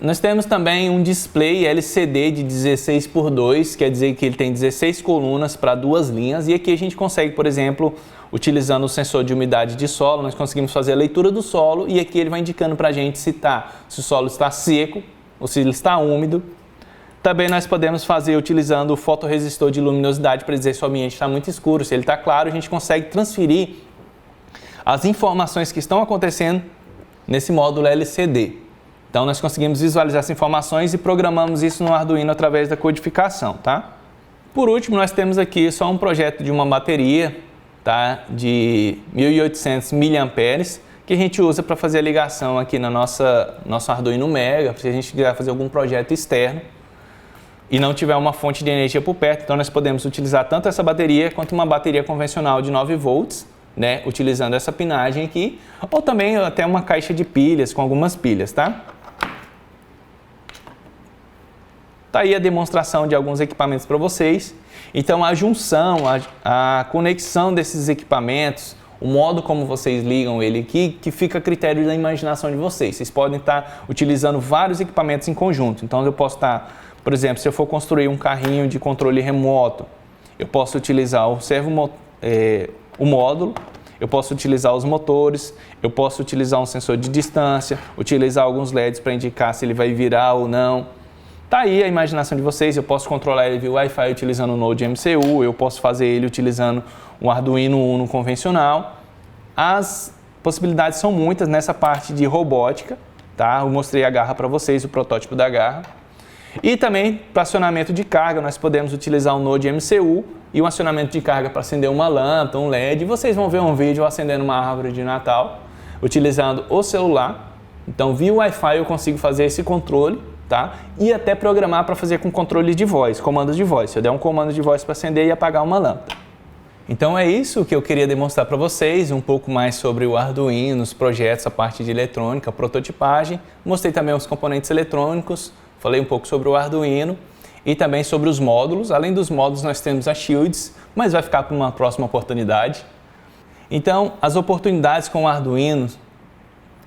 Nós temos também um display LCD de 16x2, quer dizer que ele tem 16 colunas para 2 linhas. E aqui a gente consegue, por exemplo, utilizando o sensor de umidade de solo, nós conseguimos fazer a leitura do solo e aqui ele vai indicando para a gente se o solo está seco ou se ele está úmido. Também nós podemos fazer utilizando o fotorresistor de luminosidade para dizer se o ambiente está muito escuro, se ele está claro, a gente consegue transferir as informações que estão acontecendo nesse módulo LCD. Então nós conseguimos visualizar essas informações e programamos isso no Arduino através da codificação, tá? Por último, nós temos aqui só um projeto de uma bateria, tá? De 1.800 mAh, que a gente usa para fazer a ligação aqui na nosso Arduino Mega, se a gente quiser fazer algum projeto externo e não tiver uma fonte de energia por perto. Então nós podemos utilizar tanto essa bateria quanto uma bateria convencional de 9 volts, né? Utilizando essa pinagem aqui, ou também até uma caixa de pilhas com algumas pilhas, tá? Está aí a demonstração de alguns equipamentos para vocês. Então a junção, a conexão desses equipamentos, o modo como vocês ligam ele aqui, que fica a critério da imaginação de vocês. Vocês podem estar utilizando vários equipamentos em conjunto. Então eu posso estar, por exemplo, se eu for construir um carrinho de controle remoto, eu posso utilizar o módulo, eu posso utilizar os motores, eu posso utilizar um sensor de distância, utilizar alguns LEDs para indicar se ele vai virar ou não. Tá aí a imaginação de vocês, eu posso controlar ele via Wi-Fi utilizando o Node MCU, eu posso fazer ele utilizando um Arduino Uno convencional. As possibilidades são muitas nessa parte de robótica, tá? Eu mostrei a garra para vocês, o protótipo da garra. E também para acionamento de carga, nós podemos utilizar o Node MCU e um acionamento de carga para acender uma lâmpada, um LED. Vocês vão ver um vídeo acendendo uma árvore de Natal, utilizando o celular. Então, via Wi-Fi eu consigo fazer esse controle, tá? E até programar para fazer com controle de voz, comandos de voz. Se eu der um comando de voz para acender e apagar uma lâmpada. Então é isso que eu queria demonstrar para vocês, um pouco mais sobre o Arduino, os projetos, a parte de eletrônica, prototipagem. Mostrei também os componentes eletrônicos, falei um pouco sobre o Arduino e também sobre os módulos. Além dos módulos nós temos as shields, mas vai ficar para uma próxima oportunidade. Então as oportunidades com o Arduino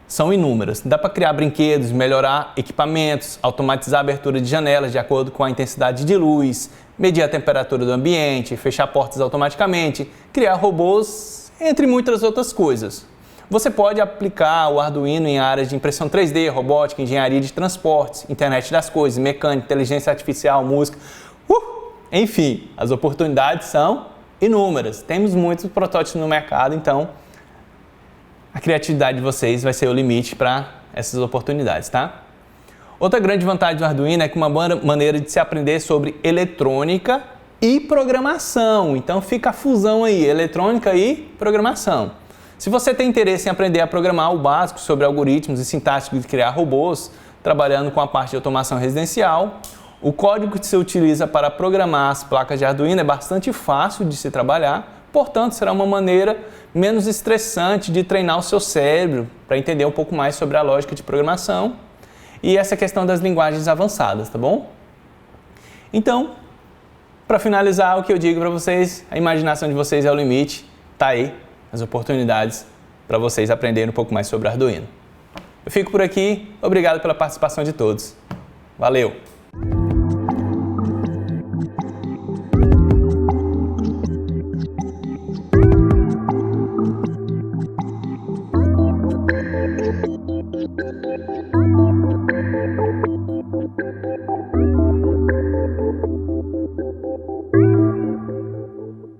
são inúmeras. Dá para criar brinquedos, melhorar equipamentos, automatizar a abertura de janelas de acordo com a intensidade de luz, medir a temperatura do ambiente, fechar portas automaticamente, criar robôs, entre muitas outras coisas. Você pode aplicar o Arduino em áreas de impressão 3D, robótica, engenharia de transportes, internet das coisas, mecânica, inteligência artificial, música. Enfim, as oportunidades são inúmeras. Temos muitos protótipos no mercado, então a criatividade de vocês vai ser o limite para essas oportunidades, tá? Outra grande vantagem do Arduino é que uma maneira de se aprender sobre eletrônica e programação. Então fica a fusão aí, eletrônica e programação. Se você tem interesse em aprender a programar o básico sobre algoritmos e sintaxe de criar robôs, trabalhando com a parte de automação residencial, o código que se utiliza para programar as placas de Arduino é bastante fácil de se trabalhar, portanto será uma maneira menos estressante de treinar o seu cérebro para entender um pouco mais sobre a lógica de programação e essa questão das linguagens avançadas, tá bom? Então, para finalizar, o que eu digo para vocês, a imaginação de vocês é o limite, tá aí as oportunidades para vocês aprenderem um pouco mais sobre Arduino. Eu fico por aqui, obrigado pela participação de todos. Valeu!